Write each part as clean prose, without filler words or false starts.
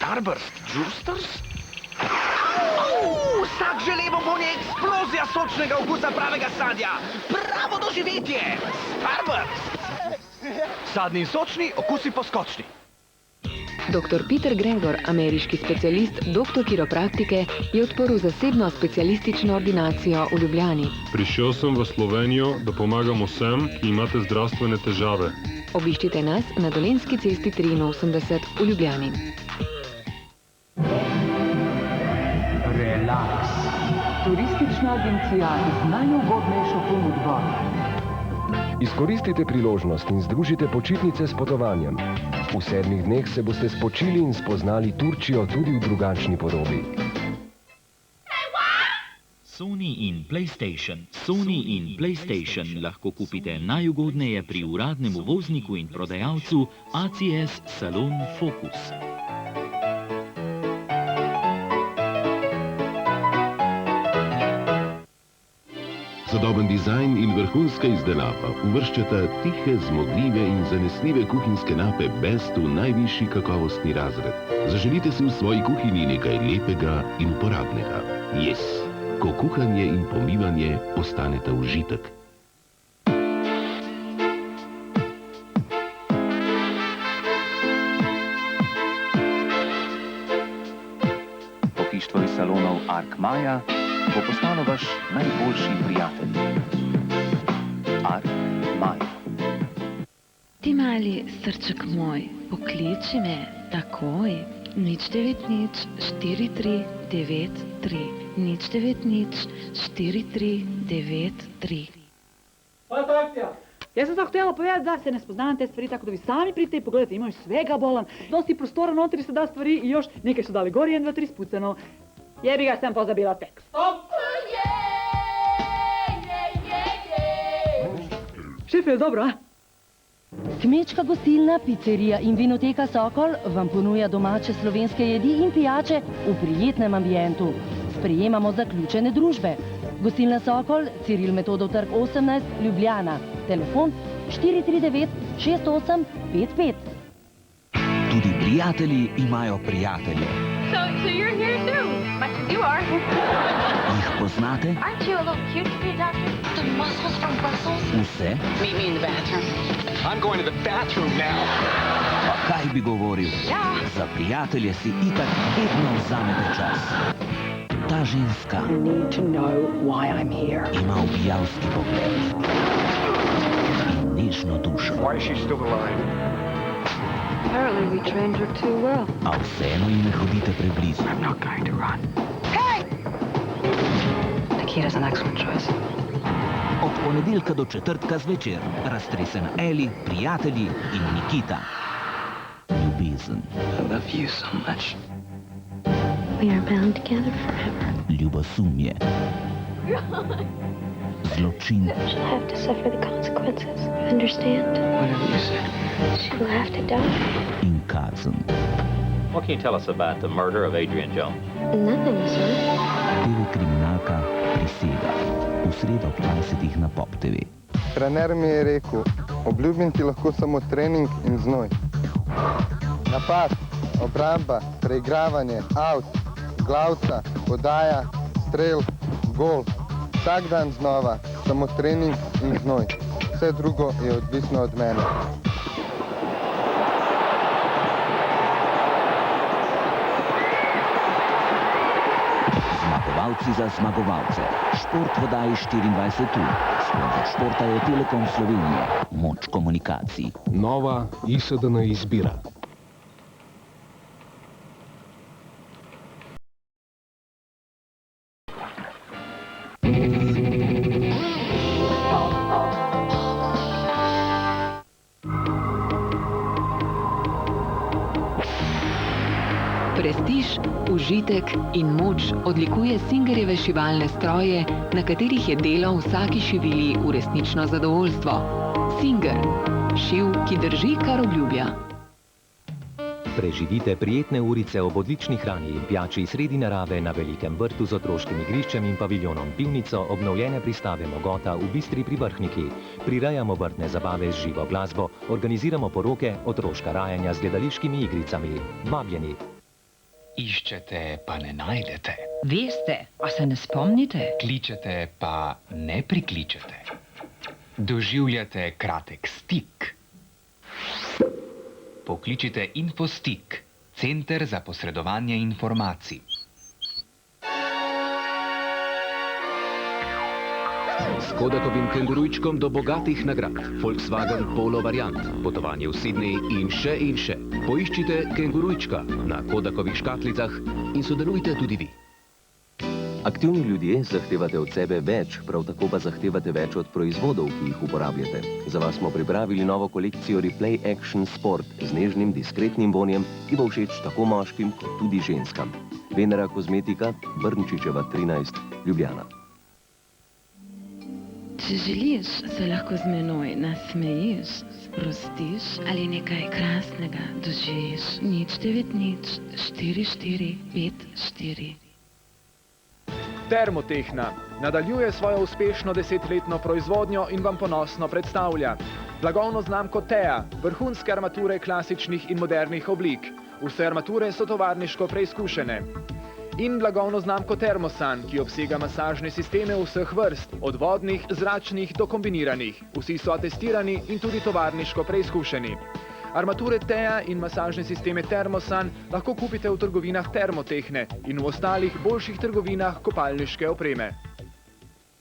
Starburst Juicers? Vsak želebo bo je eksplozija sočnega okusa pravega sadja. Pravo doživetje! Starburst! Sadni in sočni, okusi poskočni. Dr. Peter Gregor, ameriški specialist, doktor kiropraktike, je odprl zasebno specialistično ordinacijo v Ljubljani. Prišel sem v Slovenijo, da pomagam vsem, ki imate zdravstvene težave. Obiščite nas na Dolenjski cesti 83 v Ljubljani. Relax. Turistična agencija z najugodnejšo ponudbo. Izkoristite priložnost in združite počitnice s potovanjem. V 7 dneh se boste spočili in spoznali Turčijo tudi v drugačni podobi. Sony in PlayStation lahko kupite najugodneje pri uradnem uvozniku in prodajalcu ACS Salon Focus. Sodoben dizajn in vrhunska izdelava uvrščata tihe, zmogljive in zanesljive kuhinjske nape Best v najvišji kakovostni razred. Zaželite si v svoji kuhinji nekaj lepega in uporabnega. Yes, ko kuhanje in pomivanje postaneta užitek. Pohištvo iz salonov Ark Maja bo postalo vaš najboljši prijatelj. Ark Maja. Ti mali srček moj, pokliči me takoj. 090 4393 090 4393. Jaz sem to htjela povedati, da se ne spoznam te stvari, tako da vi sami pridite i pogledajte, imaju svega bolan. Dosti prostora, notri se da stvari i još neke su dali gori, 1, 2, 3 spucano. Jebi ga, sam pozabila tekst. Stop! Šef, je dobro, a? Kmečka gostilna, pizzerija in vinoteka Sokol vam ponuja domače slovenske jedi in pijače v prijetnem ambientu. Sprejemamo zaključene družbe. Gostilna Sokol, Ciril Metodov trg 18, Ljubljana. Telefon 439 6855. Tudi prijatelji imajo prijatelje. So you're here too, much as you are. Jih poznate? Aren't you a little cute to be a doctor? The muscles from Brussels? Vse? Meet me in the bathroom. I'm going to the bathroom now. Pa kaj bi govoril? Ja. Za prijatelje si itak vedno vzamete čas. Ta ženska ima ubijalski pogled in nežno dušo. Why is she still alive? Apparently we trained her too well. A vseeno ji ne hodite preblizu. I'm not going to run. Hey! Nikita's an excellent choice. Od ponedeljka do četrtka zvečer raztresena Eli, prijatelji in Nikita. Ljubezen. I love you so much. We are bound together forever. Ljubosumje. Zločin. She'll have to suffer the consequences. Understand? Whatever you say. She will have to die. In kazen. What can you tell us about the murder of Adrian Jones? Nothing, sir. TV kriminalka Prisega. V sredo ob 20 na Pop TV. Trener mi je rekel, obljubim ti lahko samo trening in znoj. Napad, obramba, preigravanje, out, glavca, podaja, strel, gol. Vsak dan znova, samo trening in znoj. Vse drugo je odvisno od mene. Zmagovalci za zmagovalce. Šport v oddaji 24 ur. Sponzor športa je Telekom Slovenije. Moč komunikacij. Nova ISDN izbira. Prestiž, užitek in moč odlikuje Singerjeve šivalne stroje, na katerih je delo vsaki šivili v resnično zadovoljstvo. Singer. Šiv, ki drži, kar obljublja. Preživite prijetne urice ob odlični hrani in pijači sredi narave na velikem vrtu z otroškim igriščem in paviljonom Pivnico obnovljene pristave Mogota v Bistri pri Vrhniki. Prirejamo vrtne zabave z živo glasbo, organiziramo poroke, otroška rajanja z gledališkimi igricami. Vabljeni! Iščete, pa ne najdete. Veste, a se ne spomnite? Kličete, pa ne prikličete. Doživljate kratek stik. Pokličite Infostik, center za posredovanje informacij. S Kodakovim kengurujčkom do bogatih nagrad. Volkswagen Polo variant, potovanje v Sydney in še in še. Poiščite kengurujčka na Kodakovih škatlicah in sodelujte tudi vi. Aktivni ljudje zahtevate od sebe več, prav tako pa zahtevate več od proizvodov, ki jih uporabljate. Za vas smo pripravili novo kolekcijo Replay Action Sport z nežnim, diskretnim vonjem, ki bo všeč tako moškim kot tudi ženskam. Venera kozmetika, Brnčičeva 13, Ljubljana. Če želiš, se lahko z menoj nasmejiš, sprostiš ali nekaj krasnega doživiš. 090 44 54. Termotehna nadaljuje svojo uspešno 10-letno proizvodnjo in vam ponosno predstavlja blagovno znamko Thea, vrhunske armature klasičnih in modernih oblik. Vse armature so tovarniško preizkušene. In blagovno znamko Thermosan, ki obsega masažne sisteme vseh vrst, od vodnih, zračnih do kombiniranih. Vsi so atestirani in tudi tovarniško preizkušeni. Armature Thea in masažne sisteme Thermosan lahko kupite v trgovinah Termotehne in v ostalih boljših trgovinah kopalniške opreme.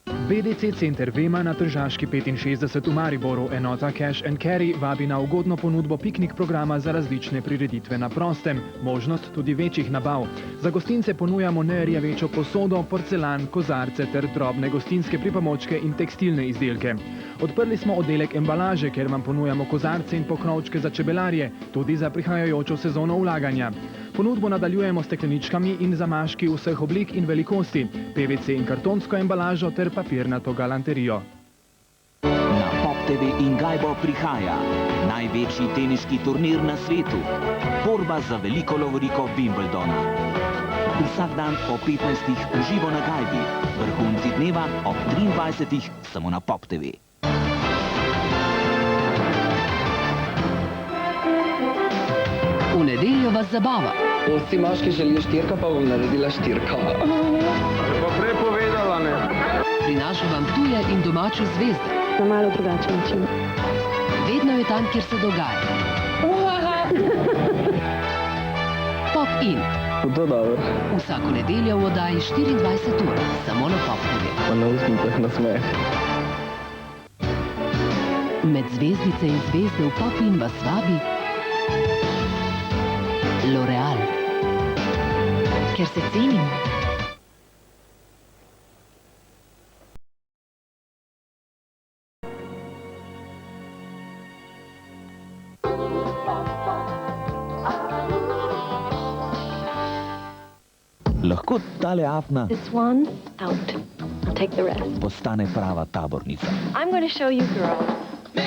BDC Center Vema na Tržaški 65 v Mariboru, enota Cash and Carry, vabi na ugodno ponudbo piknik programa za različne prireditve na prostem, možnost tudi večjih nabav. Za gostince ponujamo nerjavečo posodo, porcelan, kozarce ter drobne gostinske pripomočke in tekstilne izdelke. Odprli smo oddelek embalaže, ker vam ponujamo kozarce in pokrovčke za čebelarje, tudi za prihajajočo sezono vlaganja. Ponudbo nadaljujemo s stekleničkami in zamaški vseh oblik in velikosti, PVC in kartonsko embalažo ter papirnato galanterijo. Na Pop TV in Gajbo prihaja največji teniški turnir na svetu. Borba za veliko lovoriko Wimbledona. Vsak dan o 15. v živo na Gajbi. Vrhunci dneva ob 23. samo na Pop TV. V nedeljo vas zabava. Vsi moški želijo štirka, pa bom naredila štirka. Je pa prej povedala, ne? Prinaša vam tuje in domače zvezde. Na malo drugačen način. Vedno je tam, kjer se dogaja. Pop In. To dobro. Vsako nedeljo v oddaji 24 ur, samo na Pop TV. Pa na ustnicah nasmeh. Med zvezdice in zvezde v Pop In vas vabi L'Oreal. Ker se cenimo. Lahko tale afna This one, out. I'll take the rest. postane prava tabornica. I'm going to show you girls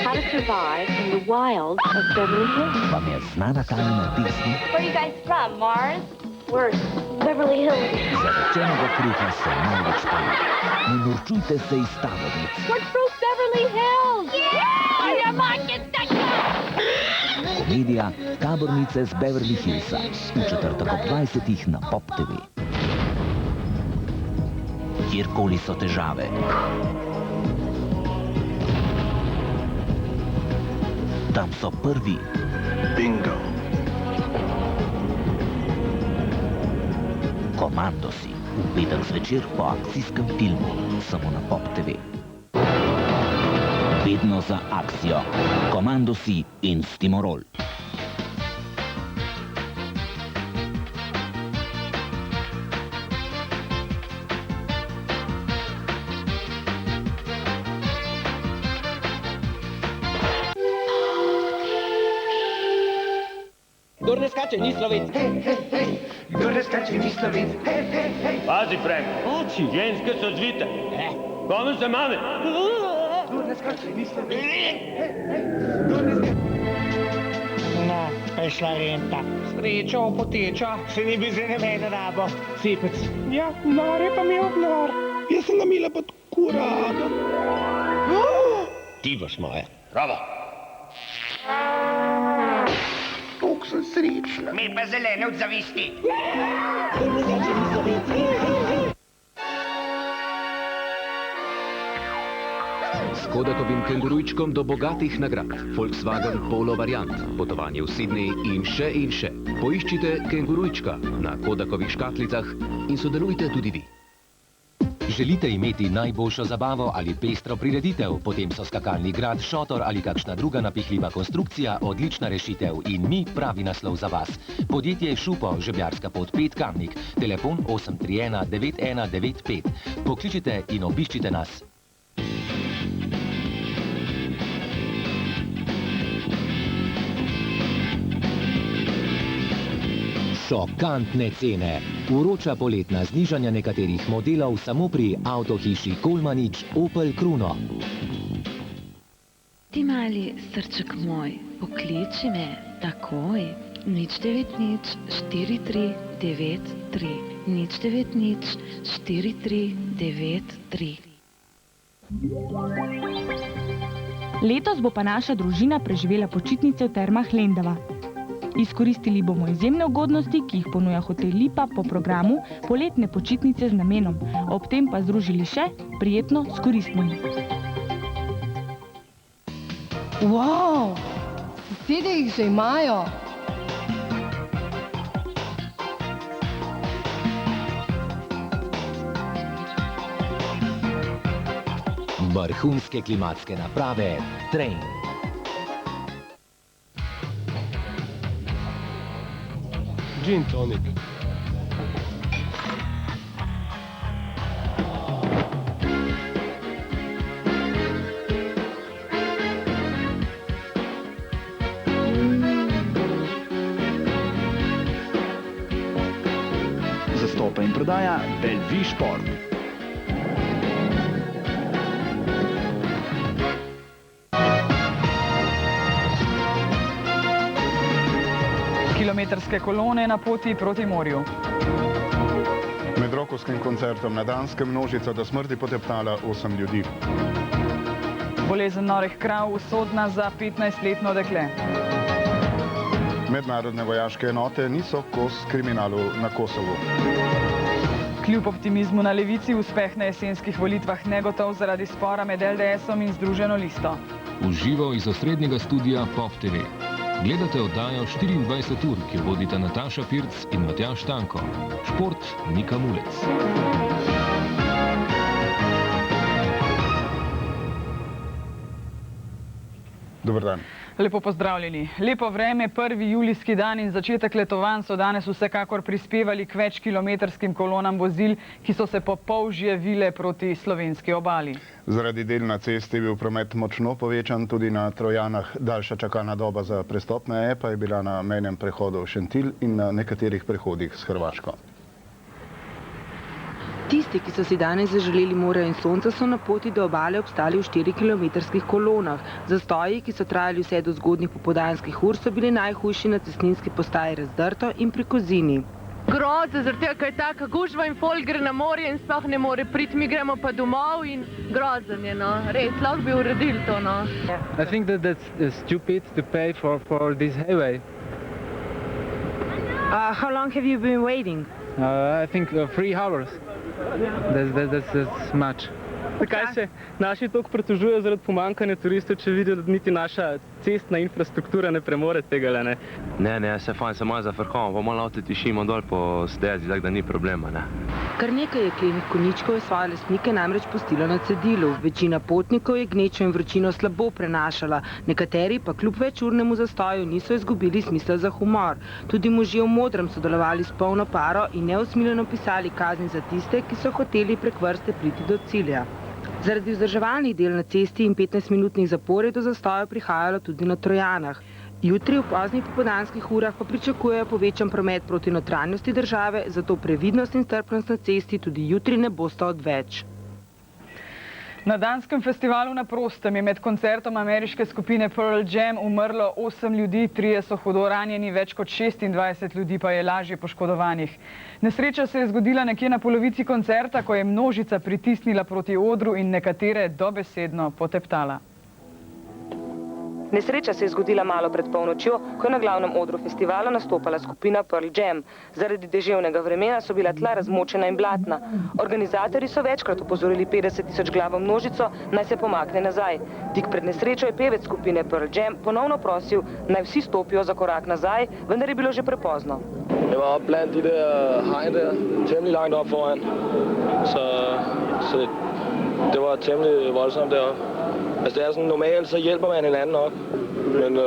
how to survive in the wilds of Beverly Hills. Vam je znana tajna pesmi? Where are you guys from, Mars? We're Beverly Hills. Zarečenega kruha se največ pali. Ne norčujte se iz tabornic. We're through Beverly Hills! Yeah! Your mind gets Komedija Tabornice z Beverly Hillsa. V četrtek ob 20. na Pop TV. Kjerkoli so težave. Tam so prvi. Bingo. Komandosi. V petek zvečer po akcijskem filmu. Samo na Pop TV. Vedno za akcijo. Komandosi in Stimorol. Kdor ne skače, ni Slovenc. Kdor ne skače, ni Slovenc. Pazi, Frank, ženske so zvite. Kome se mame? Kdor ne skače, ni Slovenc. No, pa je šla renta. Sreča, opoteča, se ni bi za mene rabo. Cepec. Ja, nore pa mi obnor. Jaz sem ga imela pod kurado. Ti boš moja. Bravo. Koliko sem se srečna. Me pa zelene od zavisti. S Kodakovim kengurujčkom do bogatih nagrad. Volkswagen Polo variant, potovanje v Sydney in še in še. Poiščite kengurujčka na Kodakovih škatlicah in sodelujte tudi vi. Želite imeti najboljšo zabavo ali pestro prireditev, potem so skakalni grad, šotor ali kakšna druga napihljiva konstrukcija odlična rešitev in mi pravi naslov za vas. Podjetje Šupo, Žebljarska pot 5 Kamnik, telefon 831 9195. Pokličite in obiščite nas. Šokantne cene. Vroča poletna znižanja nekaterih modelov samo pri avtohiši Kolmanič Opel Kruno. Ti mali srček moj, pokliči me takoj. 090 4393 090 4393. Letos bo pa naša družina preživela počitnice v termah Lendava. Izkoristili bomo izjemne ugodnosti, ki jih ponuja hotel Lipa po programu Poletne počitnice z namenom, ob tem pa združili še prijetno s koristnim. Wow, sosedje jih že imajo. Vrhunske klimatske naprave Train. Gin tonic. Zastopa in prodaja Bellevue Šport. Kilometrske kolone na poti proti morju. Med rokovskim koncertom na Danskem množica do smrti poteptala 8 ljudi. Bolezen norih krav usodna za 15-letno dekle. Mednarodne vojaške enote niso kos kriminalu na Kosovu. Kljub optimizmu na levici uspeh na jesenskih volitvah negotov zaradi spora med LDS-om in Združeno listo. V živo iz osrednjega studia Pop TV. Gledate oddajo 24 ur, ki jo vodita Nataša Pirc in Matjaž Tanko. Šport Nika Mulec. Dober dan. Lepo pozdravljeni. Lepo vreme, 1. julijski dan in začetek letovanj so danes vsekakor prispevali k večkilometrskim kolonam vozil, ki so se po polžje vile proti slovenski obali. Zaradi del na cesti je bil promet močno povečan, tudi na Trojanah daljša čakalna doba za prestop meje pa je bila na mejnem prehodu Šentilj in na nekaterih prehodih s Hrvaško. Tisti, ki so si danes zaželeli morja in sonca, so na poti do obale obstali v 4-kilometrskih kolonah. Zastoji, ki so trajali vse do zgodnjih popoldanskih ur, so bili najhujši na cestninski postaji Razdrto in pri Kozini. Groza, zaradi tega, ker je taka gužva in folk gre na morje in sploh ne more priti, mi gremo pa domov in grozen je, no. Res, lahko bi uredili to, no. I think that's stupid to pay for this highway. How long have you been waiting? I think 3 hours. That's much. Zakaj se naši toliko pritožujejo zaradi pomanjkanja turistov, če vidijo, da niti naša cestna infrastruktura ne premore tega, ne? Ne, se fajn, se malo zafrkamo, pa malo avto tišimo dol po stezi, tako da ni problema, ne. Kar nekaj jeklenih konjičkov je svoje lastnike namreč pustilo na cedilu. Večina potnikov je gnečo in vročino slabo prenašala, nekateri pa kljub večurnemu zastoju niso izgubili smisla za humor. Tudi možje v modrem so delovali s polno paro in neusmiljeno pisali kazni za tiste, ki so hoteli prek vrste priti do cilja. Zaradi vzdrževalnih del na cesti in 15-minutnih zaporov do zastoja prihajalo tudi na Trojanah. Jutri v poznih popoldanskih urah pa pričakujejo povečan promet proti notranjosti države, zato previdnost in strpnost na cesti tudi jutri ne bosta odveč. Na Danskem festivalu na prostem je med koncertom ameriške skupine Pearl Jam umrlo 8 ljudi, 3 so hudo ranjeni, več kot 26 ljudi pa je lažje poškodovanih. Nesreča se je zgodila nekje na polovici koncerta, ko je množica pritisnila proti odru in nekatere dobesedno poteptala. Nesreča se je zgodila malo pred polnočjo, ko je na glavnem odru festivala nastopala skupina Pearl Jam. Zaradi deževnega vremena so bila tla razmočena in blatna. Organizatorji so večkrat opozorili 50.000 glavo množico, naj se pomakne nazaj. Tik pred nesrečo je pevec skupine Pearl Jam ponovno prosil, naj vsi stopijo za korak nazaj, vendar je bilo že prepozno. Jeg var oppe blandt de der hegn der, temmelig langt op foran, så det var temmelig voldsomt deroppe. Altså det er sådan normalt, så hjælper man hinanden op, men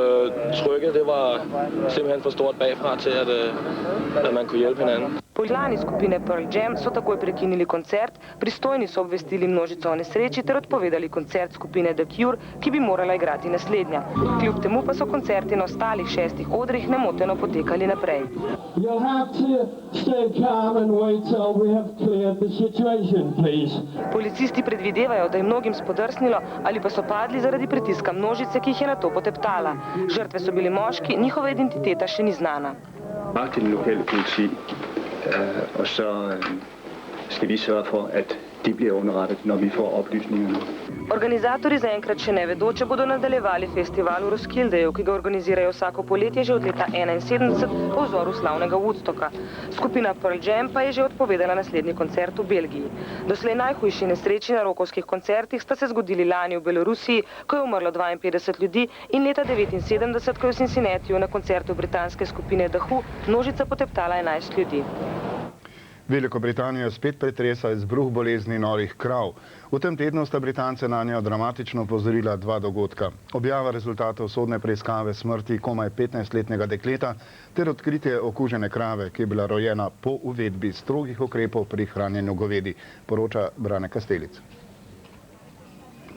trykket det var simpelthen for stort bagfra til, at man kunne hjælpe hinanden. Člani skupine Pearl Jam so takoj prekinili koncert, pristojni so obvestili množico o nesreči ter odpovedali koncert skupine The Cure, ki bi morala igrati naslednja. Kljub temu pa so koncerti na ostalih 6 odrih nemoteno potekali naprej. Policisti predvidevajo, da je mnogim spodrsnilo ali pa so padli zaradi pritiska množice, ki jih je nato poteptala. Žrtve so bili moški, njihova identiteta še ni znana. Til den lokale politi, og så skal vi sørge for, at de bliver underrettet, når vi får oplysningerne. Organizatorji zaenkrat še ne vedo, če bodo nadaljevali festival v Roskildeju, ki ga organizirajo vsako poletje že od leta 1971 po vzoru slavnega Woodstocka. Skupina Pearl Jam pa je že odpovedala naslednji koncert v Belgiji. Doslej najhujši nesreči na rokovskih koncertih sta se zgodili lani v Belorusiji, ko je umrlo 52 ljudi, in leta 1979, ko je v Cincinnatiju na koncertu britanske skupine The Who množica poteptala 11 ljudi. Veliko Britanijo spet pretresa izbruh bolezni norih krav. V tem tednu sta Britance na njo dramatično opozorila 2 dogodka. Objava rezultatov sodne preiskave smrti komaj 15-letnega dekleta ter odkritje okužene krave, ki je bila rojena po uvedbi strogih ukrepov pri hranjenju govedi, poroča Brane Kastelic.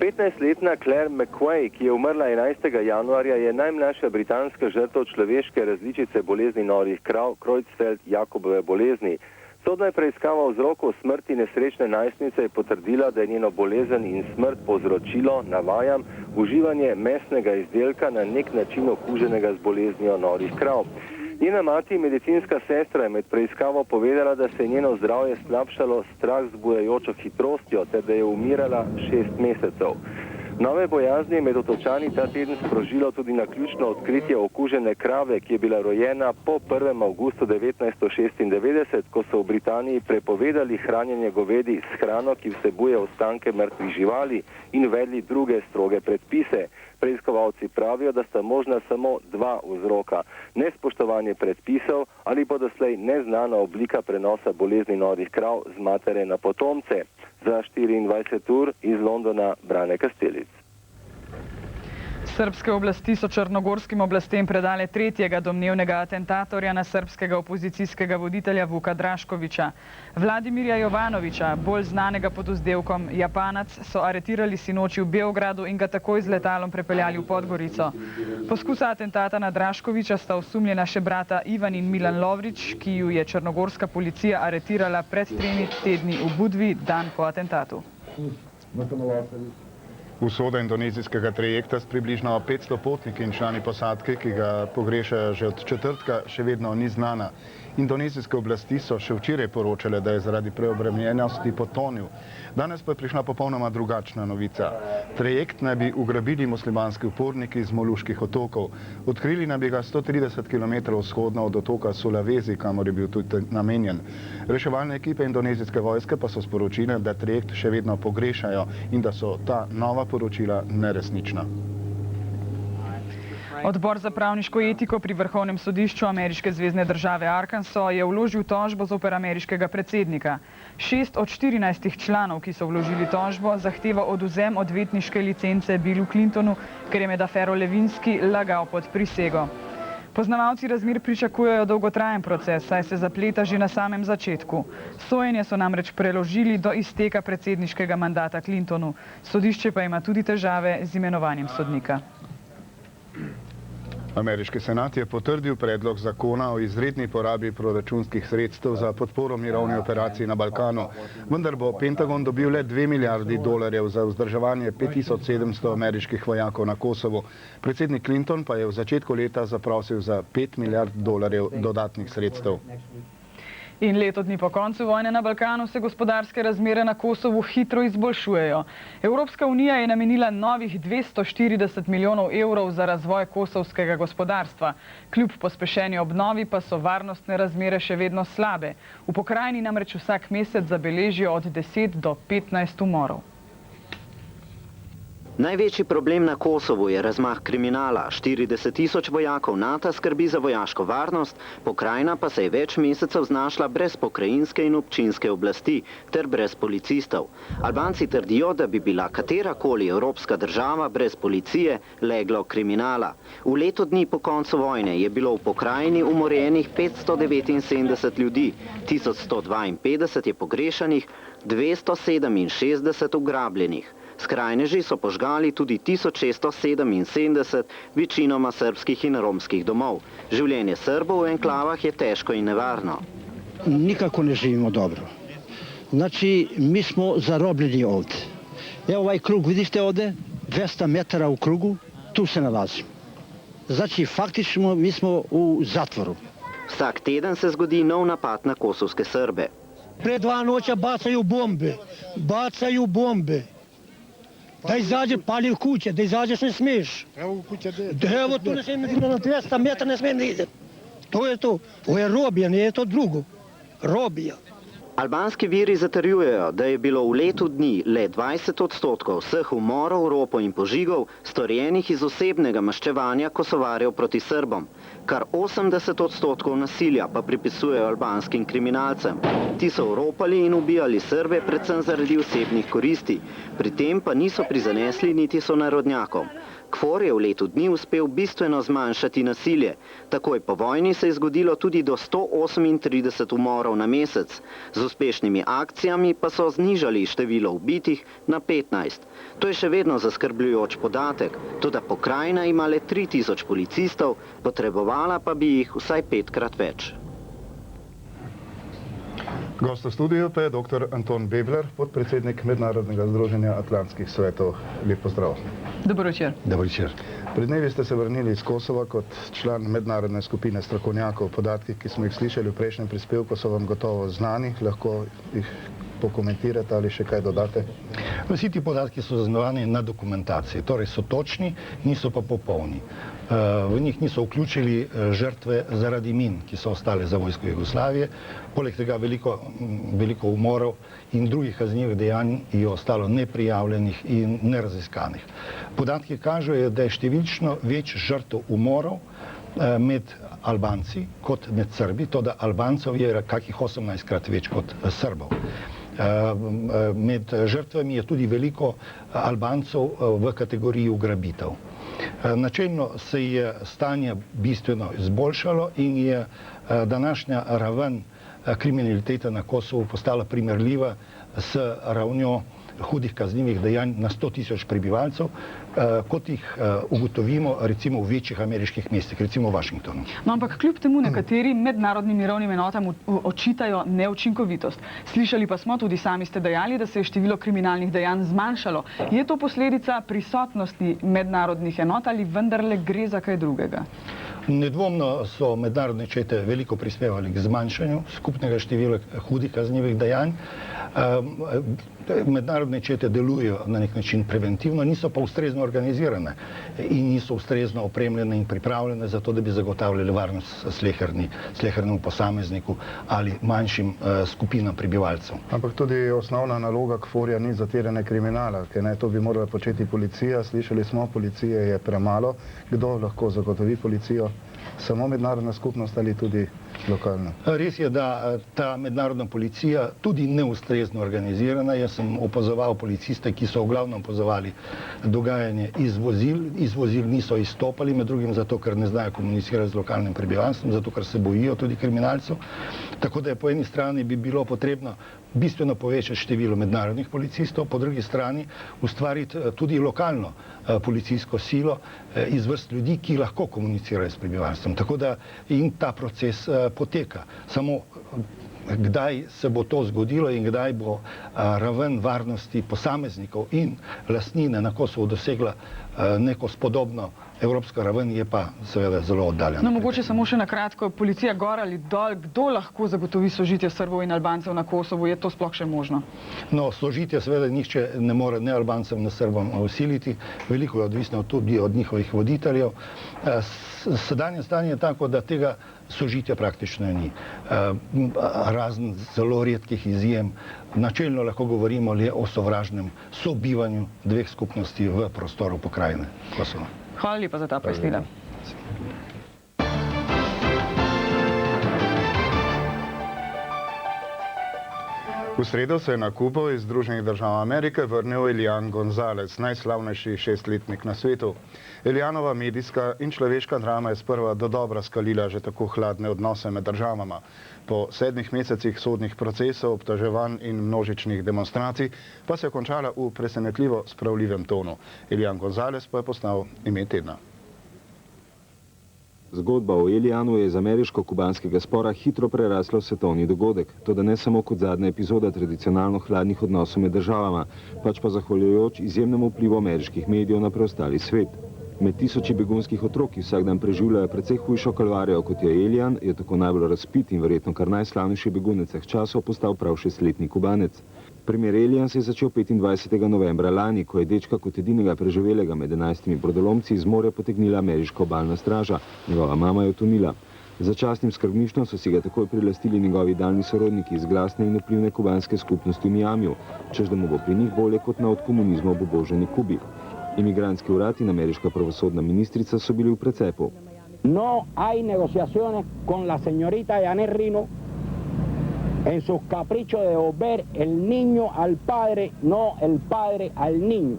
15-letna Claire McQuay, ki je umrla 11. januarja, je najmlajša britanska žrtev človeške različice bolezni norih krav, Creutzfeldt-Jakobove bolezni. Sodna preiskava vzrokov smrti nesrečne najstnice je potrdila, da je njeno bolezen in smrt povzročilo, navajam, uživanje mesnega izdelka na nek način okuženega z boleznijo norih krav. Njena mati, medicinska sestra, je med preiskavo povedala, da se je njeno zdravje slabšalo s strah vzbujajočo hitrostjo ter da je umirala 6 mesecev. Nove bojazni je med Otočani ta teden sprožilo tudi naključno odkritje okužene krave, ki je bila rojena po 1. avgustu 1996, ko so v Britaniji prepovedali hranjenje govedi s hrano, ki vsebuje ostanke mrtvih živali, in uvedli druge stroge predpise. Preiskovalci pravijo, da sta možna samo 2 vzroka: nespoštovanje predpisov ali pa doslej neznana oblika prenosa bolezni norih krav z matere na potomce. Za 24 ur iz Londona Brane Kastelic. Srbske oblasti so črnogorskim oblastem predale 3. domnevnega atentatorja na srbskega opozicijskega voditelja Vuka Draškovića. Vladimirja Jovanovića, bolj znanega pod vzdevkom Japanac, so aretirali sinoči v Beogradu in ga takoj z letalom prepeljali v Podgorico. Poskusa atentata na Draškovića sta osumljena še brata Ivan in Milan Lovrić, ki ju je črnogorska policija aretirala pred 3 tedni v Budvi, dan po atentatu. Usoda indonezijskega trajekta s približno 500 potniki in člani posadke, ki ga pogrešajo že od četrtka, še vedno ni znana. Indonezijske oblasti so še včeraj poročale, da je zaradi preobremenjenosti potonil. Danes pa je prišla popolnoma drugačna novica. Trajekt naj bi ugrabili muslimanski uporniki iz Moluških otokov. Odkrili naj bi ga 130 km vzhodno od otoka Sulawesi, kamor je bil tudi namenjen. Reševalne ekipe indonezijske vojske pa so sporočile, da trajekt še vedno pogrešajo in da so ta nova poročila neresnična. Odbor za pravniško etiko pri Vrhovnem sodišču ameriške zvezne države Arkansas je vložil tožbo zoper ameriškega predsednika. 6 od 14 članov, ki so vložili tožbo, zahteva odvzem odvetniške licence Billu Clintonu, ker je med afero Levinsky lagal pod prisego. Poznavalci razmer pričakujejo dolgotrajen proces, saj se zapleta že na samem začetku. Sojenje so namreč preložili do izteka predsedniškega mandata Clintonu. Sodišče pa ima tudi težave z imenovanjem sodnika. Ameriški senat je potrdil predlog zakona o izredni porabi proračunskih sredstev za podporo mirovni operaciji na Balkanu, vendar bo Pentagon dobil le $2 milijardi za vzdrževanje 5700 ameriških vojakov na Kosovu. Predsednik Clinton pa je v začetku leta zaprosil za $5 milijard dodatnih sredstev. In leto dni po koncu vojne na Balkanu se gospodarske razmere na Kosovu hitro izboljšujejo. Evropska unija je namenila novih 240 milijonov evrov za razvoj kosovskega gospodarstva. Kljub pospešeni obnovi pa so varnostne razmere še vedno slabe. V pokrajini namreč vsak mesec zabeležijo od 10 do 15 umorov. Največji problem na Kosovu je razmah kriminala. 40 tisoč vojakov NATO skrbi za vojaško varnost, pokrajina pa se je več mesecev znašla brez pokrajinske in občinske oblasti ter brez policistov. Albanci trdijo, da bi bila katerakoli evropska država brez policije leglo kriminala. V letu dni po koncu vojne je bilo v pokrajini umorjenih 579 ljudi, 1152 je pogrešanih, 267 ugrabljenih. Skrajneži so požgali tudi 1677 večinoma srbskih in romskih domov. Življenje Srbov v enklavah je težko in nevarno. Nikako ne živimo dobro. Znači, mi smo zarobljeni ovdje. Evo ovaj krug, vidite ovdje, 200 metara u krugu, tu se nalazimo. Znači, faktično mi smo u zatvoru. Vsak teden se zgodi nov napad na kosovske Srbe. Pre 2 noća bacaju bombe. Da izađe, pali u kuće, da izađeš ne smiješ. Evo tu ne smiješ, na 200 metara ne smijem da idem. To je to. Ovo je robija, nije to drugo. Robija. Albanski viri zatrjujejo, da je bilo v letu dni le 20% vseh umorov, ropov in požigov storjenih iz osebnega maščevanja Kosovarjev proti Srbom. Kar 80% nasilja pa pripisujejo albanskim kriminalcem. Ti so ropali in ubijali Srbe predvsem zaradi osebnih koristi, pri tem pa niso prizanesli niti sonarodnjakom. KFOR je v letu dni uspel bistveno zmanjšati nasilje. Takoj po vojni se je zgodilo tudi do 138 umorov na mesec. Z uspešnimi akcijami pa so znižali število ubitih na 15. To je še vedno zaskrbljujoč podatek, toda pokrajina ima le 3000 policistov, potrebovala pa bi jih vsaj 5-krat več. Gost v studiu pa je dr. Anton Bebler, podpredsednik Mednarodnega združenja Atlantskih svetov. Lep pozdrav. Dobro večer. Dobro večer. Pred dnevi ste se vrnili iz Kosova kot član mednarodne skupine strokovnjakov. Podatki, ki smo jih slišali v prejšnjem prispevku, so vam gotovo znani. Lahko jih pokomentirate ali še kaj dodate? Vsi ti podatki so zasnovani na dokumentaciji, torej so točni, niso pa popolni. V njih niso vključili žrtve zaradi min, ki so ostale za vojsko Jugoslavije. Poleg tega veliko umorov in drugih kaznivih dejanj je ostalo neprijavljenih in neraziskanih. Podatki kažejo, da je številčno več žrtev umorov med Albanci kot med Srbi, toda Albancev je kakih 18-krat več kot Srbov. Med žrtvami je tudi veliko Albancev v kategoriji ugrabitev. Načelno se je stanje bistveno izboljšalo in je današnja raven kriminalitete na Kosovu postala primerljiva s ravnjo hudih kaznivih dejanj na 100 tisoč prebivalcev, kot jih ugotovimo recimo v večjih ameriških mestih, recimo v Washingtonu. No, ampak kljub temu nekateri mednarodnim mirovnim enotam očitajo neučinkovitost. Slišali pa smo, tudi sami ste dejali, da se je število kriminalnih dejanj zmanjšalo. Je to posledica prisotnosti mednarodnih enot ali vendarle gre za kaj drugega? Nedvomno so mednarodne čete veliko prispevali k zmanjšanju skupnega števila hudih kaznivih dejanj. Mednarodne čete delujejo na nek način preventivno, niso pa ustrezno organizirane in niso ustrezno opremljene in pripravljene za to, da bi zagotavljali varnost slehernemu posamezniku ali manjšim skupinam prebivalcev. Ampak tudi osnovna naloga KFOR-ja ni zatiranje kriminala, ker to bi morala početi policija. Slišali smo, policije je premalo. Kdo lahko zagotovi policijo? Samo mednarodna skupnost ali tudi lokalna? Res je, da ta mednarodna policija tudi neustrezno organizirana. Jaz sem opazoval policiste, ki so v glavnem opazovali dogajanje iz vozil. Iz vozil niso izstopali, med drugim zato, ker ne znajo komunicirati z lokalnim prebivalstvom, zato, ker se bojijo tudi kriminalcev. Tako da je po eni strani bi bilo potrebno bistveno povečati število mednarodnih policistov, po drugi strani ustvariti tudi lokalno policijsko silo iz vrst ljudi, ki lahko komunicirajo s prebivalstvom. Tako da in ta proces poteka. Samo kdaj se bo to zgodilo in kdaj bo raven varnosti posameznikov in lastnine na Kosovu dosegla neko spodobno evropska raven je pa seveda zelo oddaljena. No, mogoče samo še na kratko, policija gor ali dol, kdo lahko zagotovi sožitje Srbov in Albancev na Kosovu, je to sploh še možno? No, sožitje seveda nihče ne more ne Albancem, ne Srbom vsiliti, veliko je odvisno tudi od njihovih voditeljev. Sedanje stanje je tako, da tega sožitja praktično ni. Razen zelo redkih izjem, načelno lahko govorimo le o sovražnem sobivanju dveh skupnosti v prostoru pokrajine Kosova. Hvala lepa za ta pojasnila. V sredo se je na Kubo iz Združenih držav Amerike vrnil Elian Gonzalez, najslavnejši 6-letnik na svetu. Elianova medijska in človeška drama je sprva dodobra skalila že tako hladne odnose med državama. Po 7 mesecih sodnih procesov, obtoževanj in množičnih demonstracij pa se je končala v presenetljivo spravljivem tonu. Elian Gonzalez pa je postal ime tedna. Zgodba o Elianu je iz ameriško-kubanskega spora hitro prerasla v svetovni dogodek, toda ne samo kot zadnja epizoda tradicionalno hladnih odnosov med državama, pač pa zahvaljujoč izjemnemu vplivu ameriških medijev na preostali svet. Med tisoči begunskih otrok, ki vsak dan preživljajo precej hujšo kalvarijo kot je Elian, je tako najbolj razpit in verjetno kar najslavnejši begunec vseh časov postal prav 6-letni Kubanec. Primer Elian se je začel 25. novembra lani, ko je dečka kot edinega preživelega med 11 brodolomci iz morja potegnila ameriška obalna straža. Njegova mama je utonila. Za častnim skrbništvom so si ga takoj prilastili njegovi daljni sorodniki iz glasne in vplivne kubanske skupnosti v Miamiju, češ da mu bo pri njih bolje kot na od komunizma obuboženi Kubi. Imigrantski urad in ameriška pravosodna ministrica so bili v precepu. No hay negociaciones con la señorita Janet Rino en sus caprichos de devolver el niño al padre, no el padre al niño.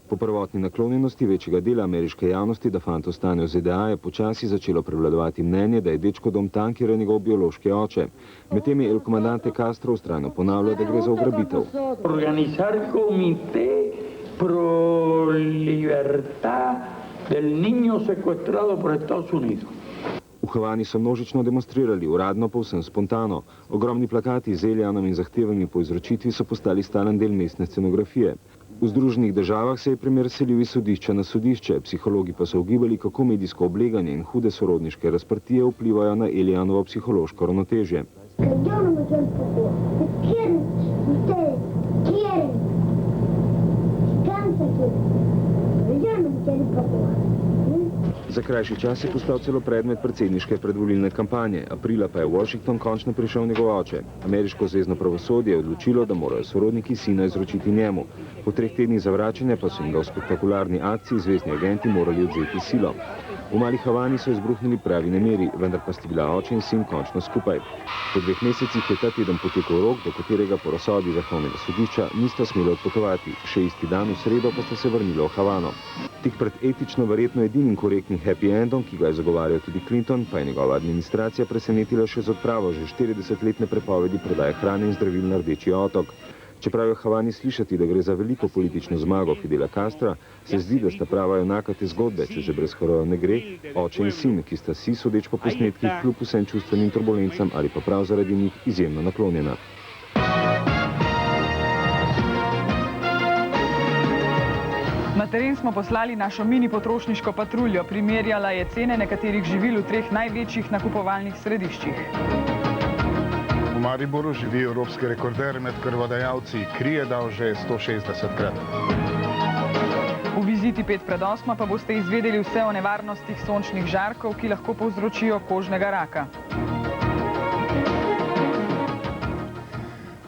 Po prvotni naklonjenosti večjega dela ameriške javnosti, da fant ostane v ZDA, je počasi začelo prevladovati mnenje, da je dečko dom tam, kjer je njegov biološki oče. Medtem je el komandante Castro vztrajno ponavljal, da gre za ugrabitev. Organizar comité pro libertad del niño secuestrado por Estados Unidos. V Havani so množično demonstrirali, uradno povsem spontano. Ogromni plakati z Elianom in zahtevami po izročitvi so postali stalen del mestne scenografije. V Združenih državah se je primer selil iz sodišča na sodišče, psihologi pa so ugibali, kako medijsko obleganje in hude sorodniške razprtije vplivajo na Elianovo psihološko ravnotežje. Za krajši čas je postal celo predmet predsedniške predvolilne kampanje. Aprila pa je v Washington končno prišel njegov oče. Ameriško zvezno pravosodje je odločilo, da morajo sorodniki sina izročiti njemu. Po 3 tednih zavračanja pa so jim ga v spektakularni akciji zvezni agenti morali odvzeti silo. V Mali Havani so izbruhnili pravi nemiri, vendar pa sta bila oče in sin končno skupaj. Po 2 mesecih je ta teden potekel rok, do katerega po razsodbi Vrhovnega sodišča nista smela odpotovati. Še isti dan v sredo pa sta se vrnila v Havano. Tik pred etično verjetno edinim korektnim happy endom, ki ga je zagovarjal tudi Clinton, pa je njegova administracija presenetila še z odpravo že 40-letne prepovedi prodaje hrane in zdravil na Rdeči otok. Čeprav je v Havani slišati, da gre za veliko politično zmago Fidela Castra, se zdi, da sta prava junaka te zgodbe, če že brez heroja ne gre, oče in sin, ki sta si, sodeč po posnetkih, kljub vsem čustvenim turbulencam ali pa prav zaradi njih izjemno naklonjena. Na teren smo poslali našo mini potrošniško patruljo, primerjala je cene nekaterih živil v 3 največjih nakupovalnih središčih. V Mariboru živi evropski rekorder med krvodajalci, kri je dal že 160-krat. V viziti 5:08 pa boste izvedeli vse o nevarnostih sončnih žarkov, ki lahko povzročijo kožnega raka.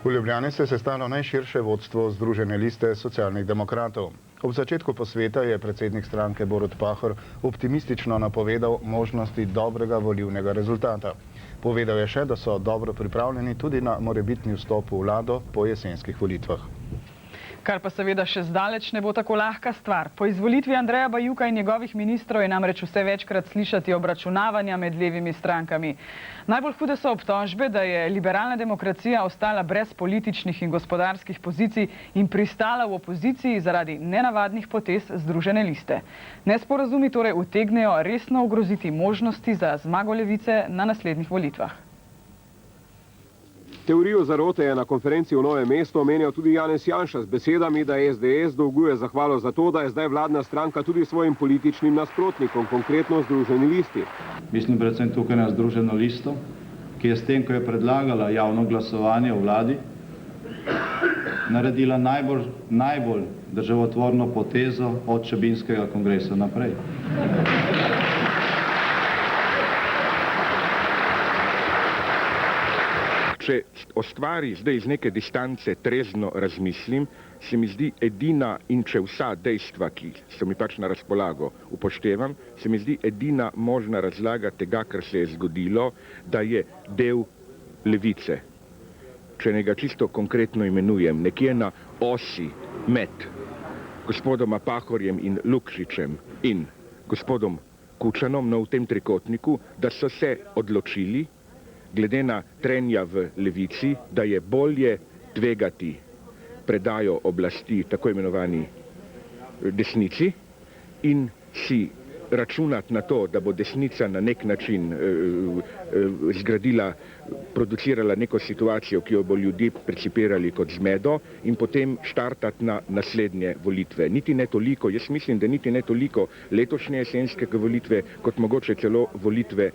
V Ljubljani se je sestalo najširše vodstvo Združene liste socialnih demokratov. Ob začetku posveta je predsednik stranke Borut Pahor optimistično napovedal možnosti dobrega volilnega rezultata. Povedal je še, da so dobro pripravljeni tudi na morebitni vstop v vlado po jesenskih volitvah. Kar pa seveda še zdaleč ne bo tako lahka stvar. Po izvolitvi Andreja Bajuka in njegovih ministrov je namreč vse večkrat slišati obračunavanja med levimi strankami. Najbolj hude so obtožbe, da je liberalna demokracija ostala brez političnih in gospodarskih pozicij in pristala v opoziciji zaradi nenavadnih potez Združene liste. Nesporazumi torej utegnejo resno ogroziti možnosti za zmago levice na naslednjih volitvah. Teorijo zarote je na konferenci v Novem mestu omenjal tudi Janez Janša z besedami, da SDS dolguje zahvalo za to, da je zdaj vladna stranka tudi svojim političnim nasprotnikom, konkretno Združeni listi. Mislim predvsem tukaj na Združeno listo, ki je s tem, ko je predlagala javno glasovanje o vladi, naredila najbolj državotvorno potezo od Čebinskega kongresa naprej. Če o stvari zdaj iz neke distance trezno razmislim, se mi zdi edina, in če vsa dejstva, ki so mi pač na razpolago, upoštevam, se mi zdi edina možna razlaga tega, kar se je zgodilo, da je del levice. Če njega čisto konkretno imenujem, nekje na osi med gospodoma Pahorjem in Lukšičem in gospodom Kučanom, no v tem trikotniku, da so se odločili, glede na trenja v levici, da je bolje tvegati predajo oblasti tako imenovani desnici in si računati na to, da bo desnica na nek način producirala neko situacijo, ki jo bo ljudi percipirali kot zmedo in potem štartati na naslednje volitve. Niti ne toliko, jaz mislim, da niti ne toliko letošnje jesenske volitve, kot mogoče celo volitve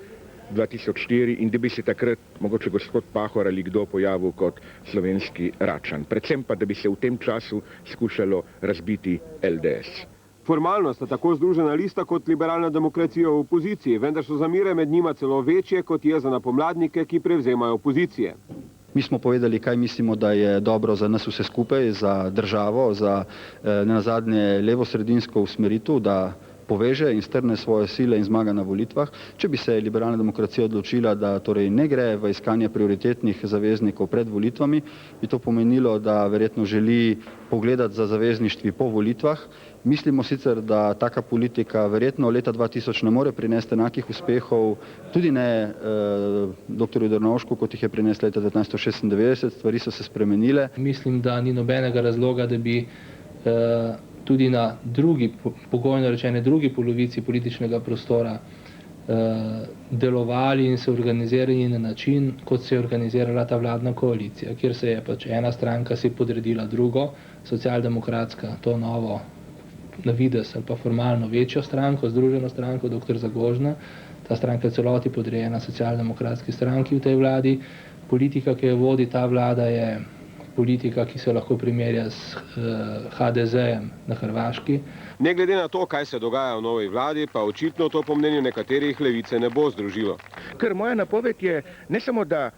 2004 in da bi se takrat mogoče gospod Pahor ali kdo pojavil kot slovenski Račan. Predvsem pa, da bi se v tem času skušalo razbiti LDS. Formalno sta tako Združena lista kot Liberalna demokracija v opoziciji, vendar so zamere med njima celo večje, kot je za napomladnike, ki prevzemajo opozicije. Mi smo povedali, kaj mislimo, da je dobro za nas vse skupaj, za državo, za nenazadnje levo-sredinsko usmeritev, da poveže in strne svoje sile in zmaga na volitvah. Če bi se liberalna demokracija odločila, da torej ne gre v iskanje prioritetnih zaveznikov pred volitvami, bi to pomenilo, da verjetno želi pogledati za zavezništvi po volitvah. Mislimo sicer, da taka politika verjetno leta 2000 ne more prinesti enakih uspehov, tudi ne dr. Drnovšku, kot jih je prinesla leta 1996, stvari so se spremenile. Mislim, da ni nobenega razloga, da bi tudi na drugi, pogojno rečene, drugi polovici političnega prostora delovali in se organizirali na način, kot se je organizirala ta vladna koalicija, kjer se je pač ena stranka si podredila drugo, socialdemokratska, to novo na vides ali pa formalno večjo stranko, Združeno stranko, dr. Zagožna. Ta stranka je celoti podrejena socialdemokratski stranki v tej vladi. Politika, ki jo vodi ta vlada, je politika, ki se lahko primerja s HDZ-jem na Hrvaški. Ne glede na to, kaj se dogaja v novi vladi, pa očitno to po mnenju nekaterih levice ne bo združilo. Ker moja napoved je ne samo, da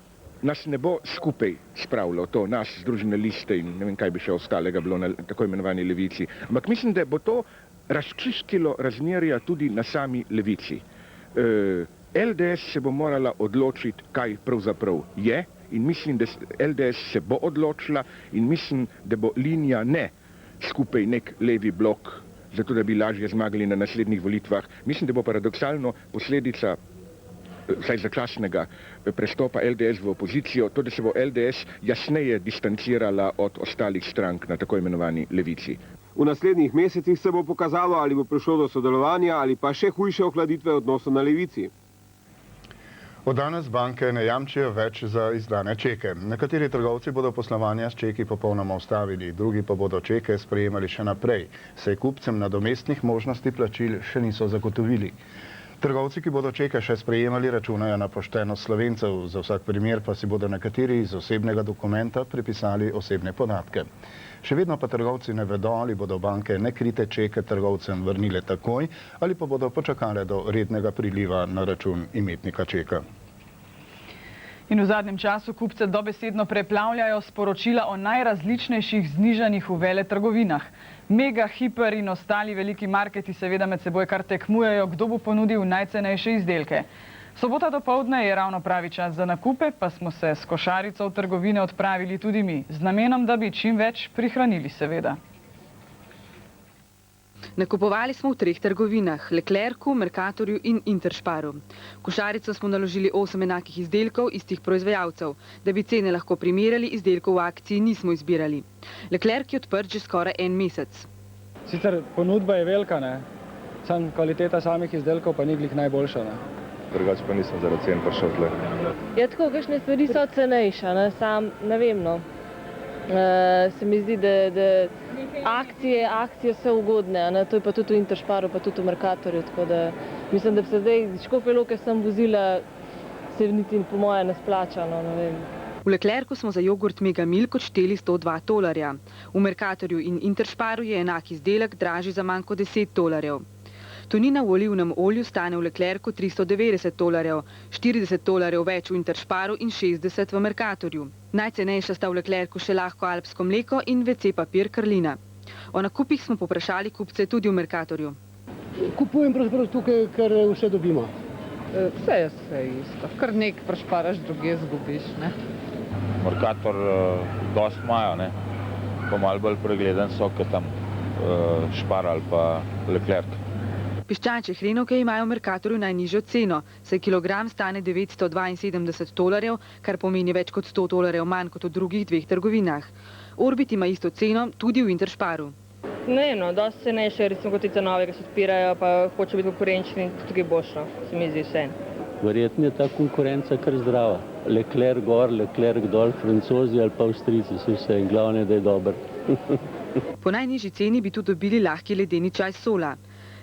nas ne bo skupaj spravilo to, nas Združene liste in ne vem, kaj bi še ostalega bilo na tako imenovani levici, ampak mislim, da bo to razčistilo razmerja tudi na sami levici. LDS se bo morala odločiti, kaj pravzaprav je, in mislim, da LDS se bo odločila in mislim, da bo linija ne skupaj nek levi blok, zato da bi lažje zmagali na naslednjih volitvah. Mislim, da bo paradoksalno posledica vsaj začasnega prestopa LDS v opozicijo, to, da se bo LDS jasneje distancirala od ostalih strank na tako imenovani levici. V naslednjih mesecih se bo pokazalo, ali bo prišlo do sodelovanja ali pa še hujše ohladitve odnosov na levici. Od danes banke ne jamčijo več za izdane čeke. Nekateri trgovci bodo poslovanja s čeki popolnoma ustavili, drugi pa bodo čeke sprejemali še naprej, saj kupcem nadomestnih možnosti plačil še niso zagotovili. Trgovci, ki bodo čeke še sprejemali, računajo na poštenost Slovencev, za vsak primer pa si bodo nekateri iz osebnega dokumenta prepisali osebne podatke. Še vedno pa trgovci ne vedo, ali bodo banke nekrite čeke trgovcem vrnile takoj, ali pa bodo počakale do rednega priliva na račun imetnika čeka. In v zadnjem času kupce dobesedno preplavljajo sporočila o najrazličnejših znižanjih v veletrgovinah. Mega, hiper in ostali veliki marketi seveda med seboj kar tekmujejo, kdo bo ponudil najcenejše izdelke. Sobota dopoldne je ravno pravi čas za nakupe, pa smo se s košarico v trgovine odpravili tudi mi, z namenom, da bi čim več prihranili seveda. Nakupovali smo v 3 trgovinah, Leclercu, Mercatorju in Intersparu. Košarico smo naložili 8 enakih izdelkov istih proizvajalcev. Da bi cene lahko primerjali, izdelkov v akciji nismo izbirali. Leclerc je odprt že skoraj 1 mesec. Sicer ponudba je velika, ne? Sam kvaliteta samih izdelkov pa ni glih najboljša, ne? drugače pa nisem zaradi cen prišel tle. Ja, tako, kakšne stvari so cenejše, ne, sam, ne vem, no. Se mi zdi, da akcije so ugodne, ne, to je pa tudi v Intersparu, pa tudi v Mercatorju, tako da mislim, da bi se zdaj Škofje Loke sem vozila, se niti po moje ne splača, no, ne vem. V Leclercu smo za jogurt Mega Milk odšteli $102. V Mercatorju in Intersparu je enak izdelek dražji za manj kot $10. Tonina v olivnem olju stane v Leclercu $390, $40 več v Intersparu in 60 v Mercatorju. Najcenejša sta v Leclercu še lahko alpsko mleko in WC papir Karlina. O nakupih smo poprašali kupce tudi v Mercatorju. Kupujem pravzaprav tukaj, ker vse dobimo. Vse je isto. Kar nek prešparaš, druge zgubiš, ne? Mercator dost imajo, ne? Pa malo bolj pregleden so, kot tam Špar ali pa Leclerc. Piščančje hrenovke imajo v Mercatorju najnižjo ceno, saj kilogram stane $972, kar pomeni več kot $100 manj kot v drugih dveh trgovinah. Orbit ima isto ceno tudi v Intersparu. Ne, no, dosti cenejše, recimo kot te nove, ki se odpirajo, pa hoče biti konkurenčni, tukaj boljšo, se mi zdi vse. Verjetno je ta konkurenca kar zdrava. Leclerc gor, Leclerc dol, Francozi ali pa Avstrijci, vse, glavne, da je dober. Po najnižji ceni bi tu dobili lahki ledeni čaj Sola.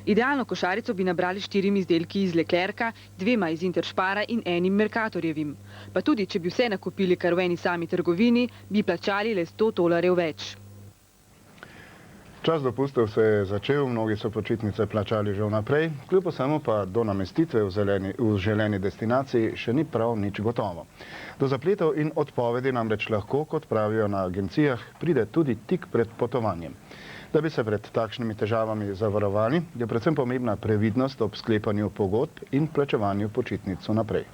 Idealno košarico bi nabrali 4 izdelki iz Leclerca, 2 iz Interspara in 1 Mercatorjevim. Pa tudi, če bi vse nakupili kar v eni sami trgovini, bi plačali le $100 več. Čas dopustov se je začel, mnogi so počitnice plačali že vnaprej, kljub vsemu pa do namestitve v želeni destinaciji še ni prav nič gotovo. Do zapletov in odpovedi namreč lahko, kot pravijo na agencijah, pride tudi tik pred potovanjem. Da bi se pred takšnimi težavami zavarovali, je predvsem pomembna previdnost ob sklepanju pogodb in plačevanju počitnic vnaprej.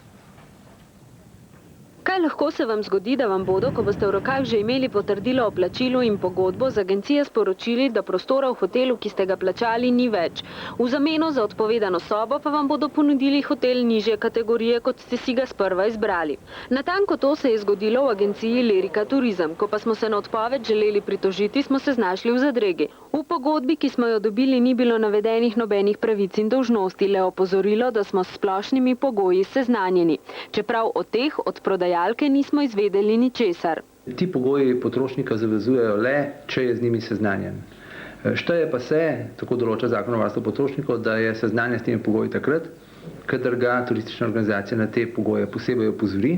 Kaj lahko se vam zgodi, da vam bodo, ko boste v rokah že imeli potrdilo o plačilu in pogodbo, z agencije sporočili, da prostora v hotelu, ki ste ga plačali, ni več. V zameno za odpovedano sobo pa vam bodo ponudili hotel nižje kategorije, kot ste si ga sprva izbrali. Natanko to se je zgodilo v agenciji Lerica Turizem. Ko pa smo se na odpoved želeli pritožiti, smo se znašli v zadregi. V pogodbi, ki smo jo dobili, ni bilo navedenih nobenih pravic in dolžnosti, le opozorilo, da smo s splošnimi pogoji seznanjeni. Čeprav od teh, od prodajalke, nismo izvedeli ničesar. Ti pogoji potrošnika zavezujejo le, če je z njimi seznanjen. Šteje pa se, tako določa Zakon o varstvu potrošnikov, da je seznanjen s temi pogoji takrat, kadar ga turistična organizacija na te pogoje posebej opozori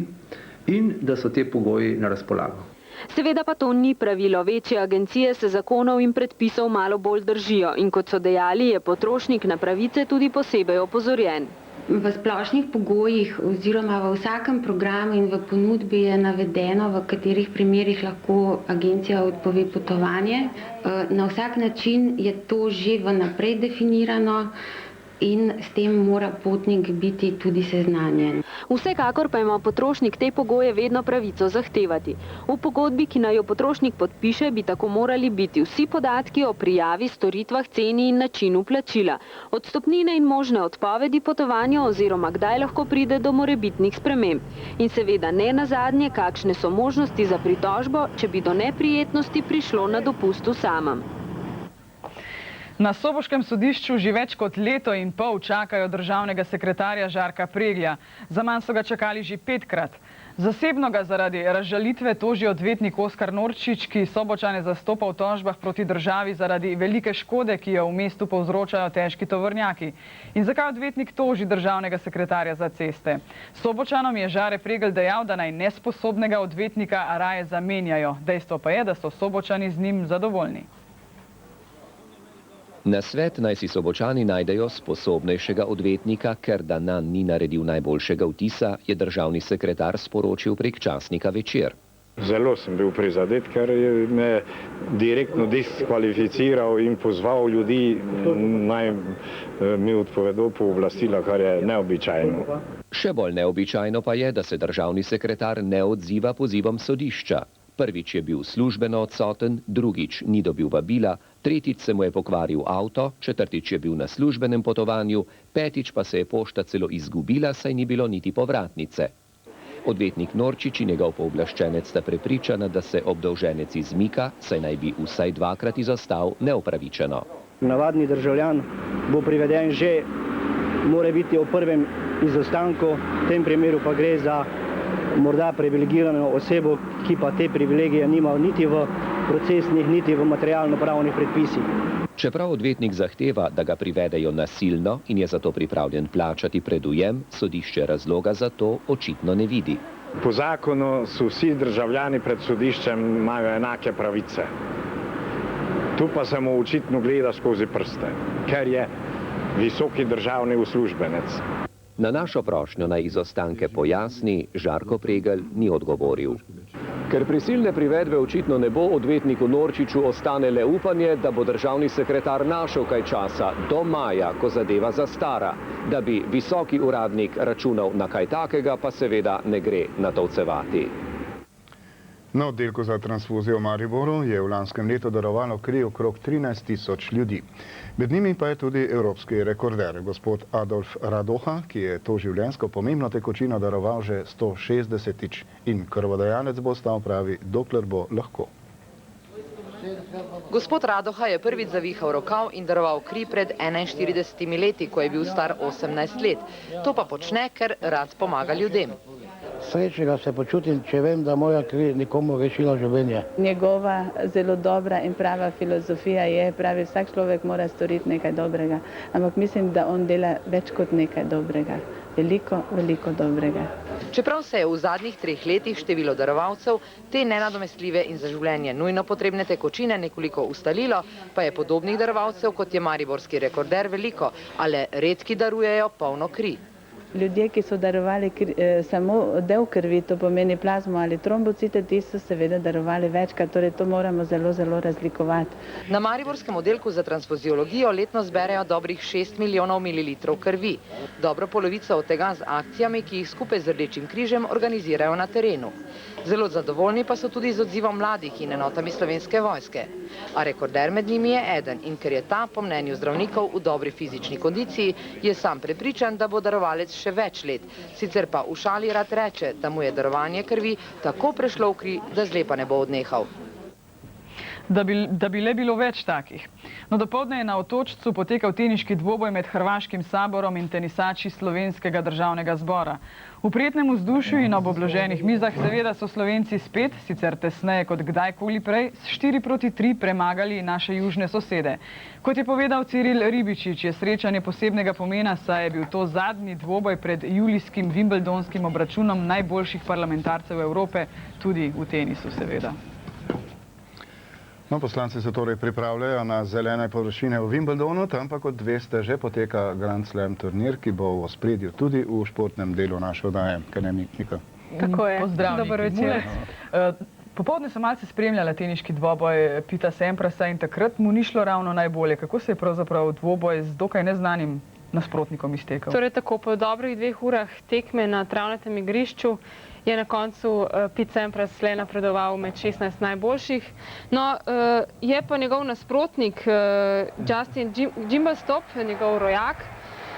in da so te pogoji na razpolago. Seveda pa to ni pravilo. Večje agencije se zakonov in predpisov malo bolj držijo in kot so dejali, je potrošnik na pravice tudi posebej opozorjen. V splošnih pogojih oziroma v vsakem programu in v ponudbi je navedeno, v katerih primerih lahko agencija odpove potovanje. Na vsak način je to že vnaprej definirano in s tem mora potnik biti tudi seznanjen. Vsekakor pa ima potrošnik te pogoje vedno pravico zahtevati. V pogodbi, ki naj jo potrošnik podpiše, bi tako morali biti vsi podatki o prijavi, storitvah, ceni in načinu plačila, odstopnine in možne odpovedi potovanja oziroma kdaj lahko pride do morebitnih sprememb. In seveda ne nazadnje, kakšne so možnosti za pritožbo, če bi do neprijetnosti prišlo na dopustu samem. Na soboškem sodišču že več kot leto in pol čakajo državnega sekretarja Žarka Preglja. Zaman so ga čakali že 5-krat. Zasebno ga zaradi razžalitve toži odvetnik Oskar Norčič, ki Sobočane zastopa v tožbah proti državi zaradi velike škode, ki jo v mestu povzročajo težki tovornjaki. In zakaj odvetnik toži državnega sekretarja za ceste? Sobočanom je Žare Pregl dejal, da naj nesposobnega odvetnika raje zamenjajo. Dejstvo pa je, da so Sobočani z njim zadovoljni. Na svet naj si Sobočani najdejo sposobnejšega odvetnika, ker da nanj ni naredil najboljšega vtisa, je državni sekretar sporočil prek časnika Večer. Zelo sem bil prizadet, ker je me direktno diskvalificiral in pozval ljudi, naj mi odpovedo pooblastila, kar je neobičajno. Še bolj neobičajno pa je, da se državni sekretar ne odziva pozivom sodišča. Prvič je bil službeno odsoten, drugič ni dobil vabila, tretjič se mu je pokvaril avto, četrtič je bil na službenem potovanju, petič pa se je pošta celo izgubila, saj ni bilo niti povratnice. Odvetnik Norčič in njegov pooblaščenec sta prepričana, da se obdolženec izmika, saj naj bi vsaj 2-krat izostal neupravičeno. Navadni državljan bo priveden že, mora biti o prvem izostankov, v tem primeru pa gre za morda privilegirano osebo, ki pa te privilegije nima niti v procesnih, niti v materialno-pravnih predpisih. Čeprav odvetnik zahteva, da ga privedejo nasilno in je zato pripravljen plačati predujem, sodišče razloga za to očitno ne vidi. Po zakonu so vsi državljani pred sodiščem imajo enake pravice. Tu pa se mu očitno gleda skozi prste, ker je visoki državni uslužbenec. Na našo prošnjo naj izostanke pojasni, Žarko Pregl ni odgovoril. Ker prisilne privedbe očitno ne bo, odvetniku Norčiču ostane le upanje, da bo državni sekretar našel kaj časa do maja, ko zadeva zastara. Da bi visoki uradnik računal na kaj takega, pa seveda ne gre natolcevati. Na oddelku za transfuzijo v Mariboru je v lanskem letu darovalo kri okrog 13 tisoč ljudi. Med njimi pa je tudi evropski rekorder, gospod Adolf Radoha, ki je to življenjsko pomembno tekočino daroval že 160-tič in krvodajalec bo ostal, pravi, dokler bo lahko. Gospod Radoha je prvič zavihal rokav in daroval kri pred 41 leti, ko je bil star 18 let. To pa počne, ker rad pomaga ljudem. Srečnega se počutim, če vem, da moja kri nikomu rešila življenje. Njegova zelo dobra in prava filozofija je, pravi, vsak človek mora storiti nekaj dobrega, ampak mislim, da on dela več kot nekaj dobrega. Veliko, veliko dobrega. Čeprav se je v zadnjih 3 letih število darovalcev te nenadomestljive in za življenje nujno potrebne tekočine nekoliko ustalilo, pa je podobnih darovalcev, kot je mariborski rekorder, veliko, ale redki darujejo polno kri. Ljudje, ki so darovali samo del krvi, to pomeni plazmo ali trombocite, ti so seveda darovali večkrat, torej to moramo zelo, zelo razlikovati. Na mariborskem oddelku za transfuziologijo letno zberejo dobrih 6 milijonov mililitrov krvi. Dobro polovico od tega z akcijami, ki jih skupaj z Rdečim križem organizirajo na terenu. Zelo zadovoljni pa so tudi z odzivom mladih in enotami Slovenske vojske. A rekorder med njimi je eden in ker je ta, po mnenju zdravnikov, v dobri fizični kondiciji, je sam prepričan, da bo darovalec še več let. Sicer pa v šali rad reče, da mu je darovanje krvi tako prešlo v kri, da zlepa ne bo odnehal. Da bi le bilo več takih. No, dopoldne je na Otočcu potekal teniški dvoboj med hrvaškim Saborom in tenisači Slovenskega državnega zbora. V prijetnem vzdušju in ob obloženih mizah seveda so Slovenci spet, sicer tesneje kot kdajkoli prej, s 4-3 premagali naše južne sosede. Kot je povedal Ciril Ribičič, je srečanje posebnega pomena, saj je bil to zadnji dvoboj pred julijskim wimbledonskim obračunom najboljših parlamentarcev Evrope, tudi v tenisu seveda. No, poslanci se torej pripravljajo na zelene površine v Wimbledonu, tam pa kot veste že poteka Grand Slam turnir, ki bo v ospredju tudi v športnem delu naše oddaje. Kaj ne, Nika? Tako je. Pozdravnik. Dober večer. Popoldne sem malce spremljala teniški dvoboj Pita Samprasa in takrat mu ni šlo ravno najbolje. Kako se je pravzaprav dvoboj z dokaj neznanim nasprotnikom iztekel? Torej tako, po dobrih 2 urah tekme na travnatem igrišču je na koncu Pete Sampras le napredoval med 16 najboljših. No, je pa njegov nasprotnik Justin Gimbastop, njegov rojak,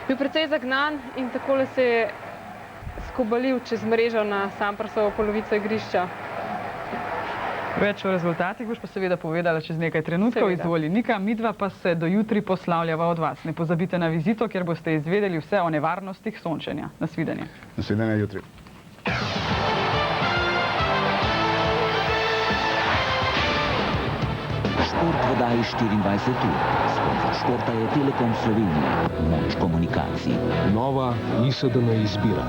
bil precej zagnan in takole se je skobalil čez mrežo na Samprasovo polovico igrišča. Več o rezultatih boš pa seveda povedala čez nekaj trenutkov. Izvoli Nika, midva pa se do jutri poslavljava od vas. Ne pozabite na vizito, kjer boste izvedeli vse o nevarnostih sončenja. Nasvidenje. Nasvidenje jutri. Šport v oddaji 24 ur. Sponzor športa je Telekom Slovenije. Moč komunikacij. Nova ISDN izbira.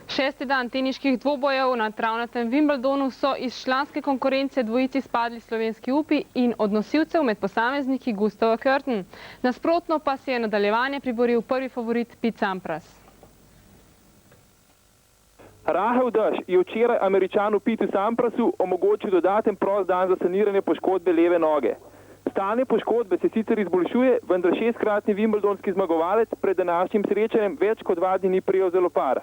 6. dan teniških dvobojev na travnatem Wimbledonu so iz članske konkurence dvojici spadli slovenski upi in od nosilcev med posamezniki Gustava Kuerten. Nasprotno pa si je nadaljevanje priboril prvi favorit Pete Sampras. Rahel dež je včeraj Američanu Pitu Samprasu omogočil dodaten prost dan za saniranje poškodbe leve noge. Stanje poškodbe se sicer izboljšuje, vendar 6-kratni wimbledonski zmagovalec pred današnjim srečanjem več kot 2 dni ni prijel za lopar.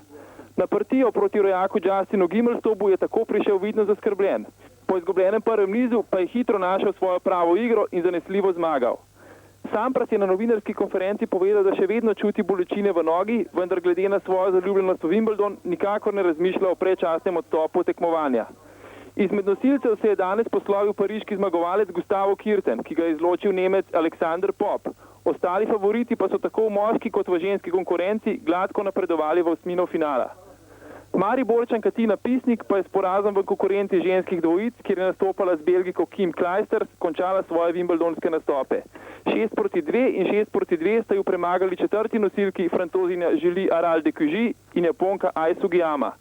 Na partijo proti rojaku Justinu Gimelstobu je tako prišel vidno zaskrbljen. Po izgubljenem prvem nizu pa je hitro našel svojo pravo igro in zanesljivo zmagal. Sampras je na novinarski konferenci povedal, da še vedno čuti bolečine v nogi, vendar glede na svojo zaljubljenost v Wimbledon nikakor ne razmišlja o predčasnem odstopu tekmovanja. Izmed nosilcev se je danes poslovil pariški zmagovalec Gustavo Kuerten, ki ga je izločil Nemec Alexander Popp. Ostali favoriti pa so tako v moški kot v ženski konkurenci gladko napredovali v osmino finala. Mariborčanka Tina Pisnik pa je s porazom v konkurenci ženskih dvojic, kjer je nastopala z Belgijko Kim Clijsters, končala svoje wimbledonske nastope. 6-2 in 6-2 sta ju premagali četrti nosilki Francozinja Julie Aral de Cugy in Japonka Ai Sugiyama.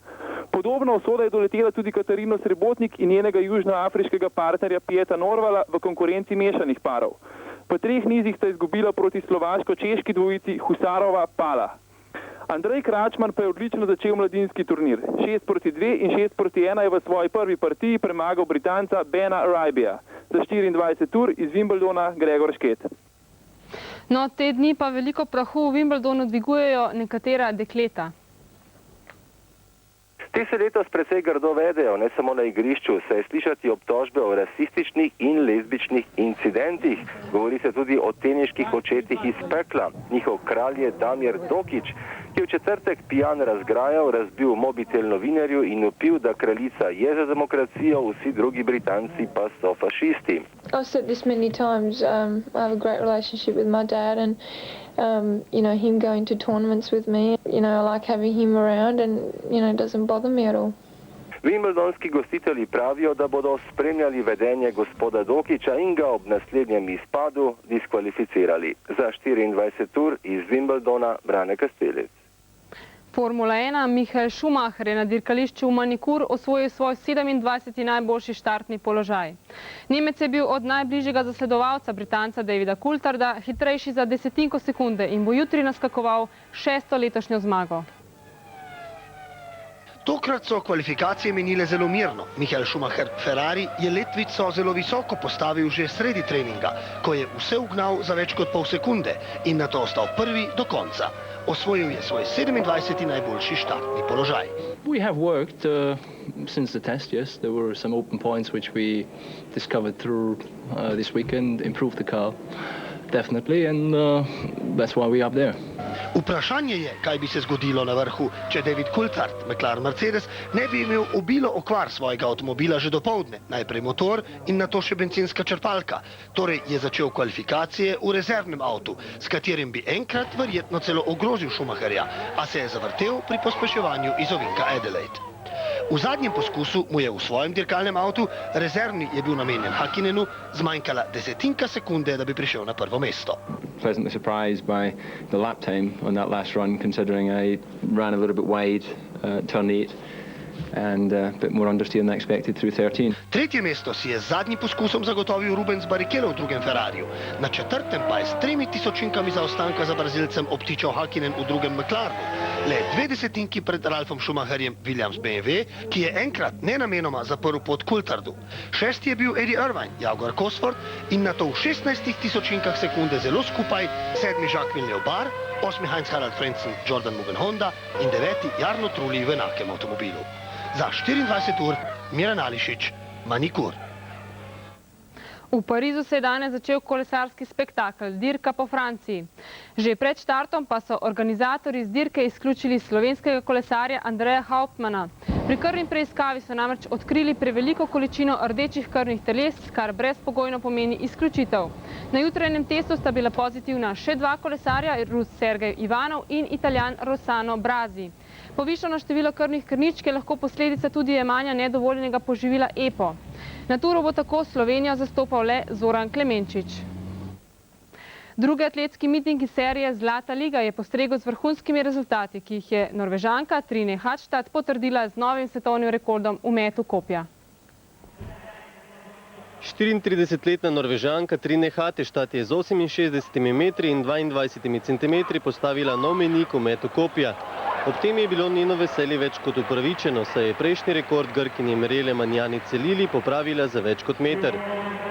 Podobna usoda je doletela tudi Katarino Srebotnik in njenega južnoafriškega partnerja Pjeta Norvala v konkurenci mešanih parov. V 3 nizih sta izgubila proti slovaško-češki dvojici Husarova-Pala. Andrej Kračman pa je odlično začel mladinski turnir. 6-2 in 6-1 je v svoji prvi partiji premagal Britanca Bena Rybija. Za 24 ur iz Wimbledona Gregor Šket. No, te dni pa veliko prahu v Wimbledonu dvigujejo nekatera dekleta. Te se letos precej grdo vedejo, ne samo na igrišču, saj je slišati obtožbe o rasističnih in lezbičnih incidentih. Govori se tudi o teniških očetih iz pekla. Njihov kralj je Damir Dokić, ki je v četrtek pijan razgrajal, razbil mobitel novinarju in vpil, da kraljica je za demokracijo, vsi drugi Britanci pa so fašisti. I've said this many times. I have a great relationship with my dad and him going to tournaments with me. I like having him around and it doesn't bother me at all. Wimbledonski gostitelji pravijo, da bodo spremljali vedenje gospoda Dokića in ga ob naslednjem izpadu diskvalificirali. Za 24 ur iz Wimbledona Brane Kastelec. Formula 1. Michael Schumacher je na dirkališču v Manikur osvojil svoj 27. najboljši štartni položaj. Nemec je bil od najbližjega zasledovalca Britanca Davida Coultharda hitrejši za desetinko sekunde in bo jutri naskakoval 6. letošnjo zmago. Tokrat so kvalifikacije minile zelo mirno. Michael Schumacher Ferrari je letvico zelo visoko postavil že sredi treninga, ko je vse ugnal za več kot pol sekunde in nato ostal prvi do konca. Osvojil je svoj 27. najboljši štartni položaj. We have worked since the test, yes. There were some open points which we discovered through this weekend, improved the car, definitely, and that's why we're up there. Vprašanje je, kaj bi se zgodilo na vrhu, če David Coulthard, McLaren Mercedes, ne bi imel obilo okvar svojega avtomobila že dopoldne, najprej motor in nato še bencinska črpalka. Torej je začel kvalifikacije v rezervnem avtu, s katerim bi enkrat verjetno celo ogrozil Schumacherja, a se je zavrtel pri pospeševanju iz ovinka Adelaide. V zadnjem poskusu mu je v svojem dirkalnem avtu, rezervni je bil namenjen Häkkinenu, zmanjkala desetinka sekunde, da bi prišel na prvo mesto. Pleasantly surprised by the lap time on that last run, considering I ran a little bit wide, turn 8, and a bit more understeer than I expected through 13. Tretje mesto si je z zadnjim poskusom zagotovil Rubens Barrichello v drugem Ferrariju. Na četrtem pa je s 3 tisočinkami zaostanka za Brazilcem obtičal Häkkinen v drugem McLarenu. Le 2 desetinki pred Ralfom Schumacherjem Williams BMW, ki je enkrat nenamenoma zaprl pot Coulthardu. 6. je bil Eddie Irvine, Jaguar Cosworth in nato v 16 tisočinkah sekunde zelo skupaj 7. Jacques Villeneuve, 8. Heinz-Harald Frentzen, Jordan Mugen Honda in 9. Jarno Trulli v enakem avtomobilu. Za 24 ur Miran Ališić, Manikur. V Parizu se je danes začel kolesarski spektakel Dirka po Franciji. Že pred štartom pa so organizatorji z dirke izključili slovenskega kolesarja Andreja Hauptmana. Pri krvni preiskavi so namreč odkrili preveliko količino rdečih krvnih teles, kar brezpogojno pomeni izključitev. Na jutranjem testu sta bila pozitivna še 2 kolesarja, Rus Sergej Ivanov in Italijan Rossano Brazi. Povišano število krvnih krvničk je lahko posledica tudi jemanja nedovoljenega poživila EPO. Na turu bo tako Slovenijo zastopal le Zoran Klemenčič. Drugi atletski miting iz serije Zlata liga je postregel z vrhunskimi rezultati, ki jih je Norvežanka Trine Hadstad potrdila z novim svetovnim rekordom v metu kopja. 34-letna Norvežanka Trine Hadstad je z 68 metri in 22 centimetri postavila nov mejnik v metu kopja. Ob tem je bilo njeno veselje več kot upravičeno, saj je prejšnji rekord Grkinje Mirele Manjani Celili popravila za več kot meter.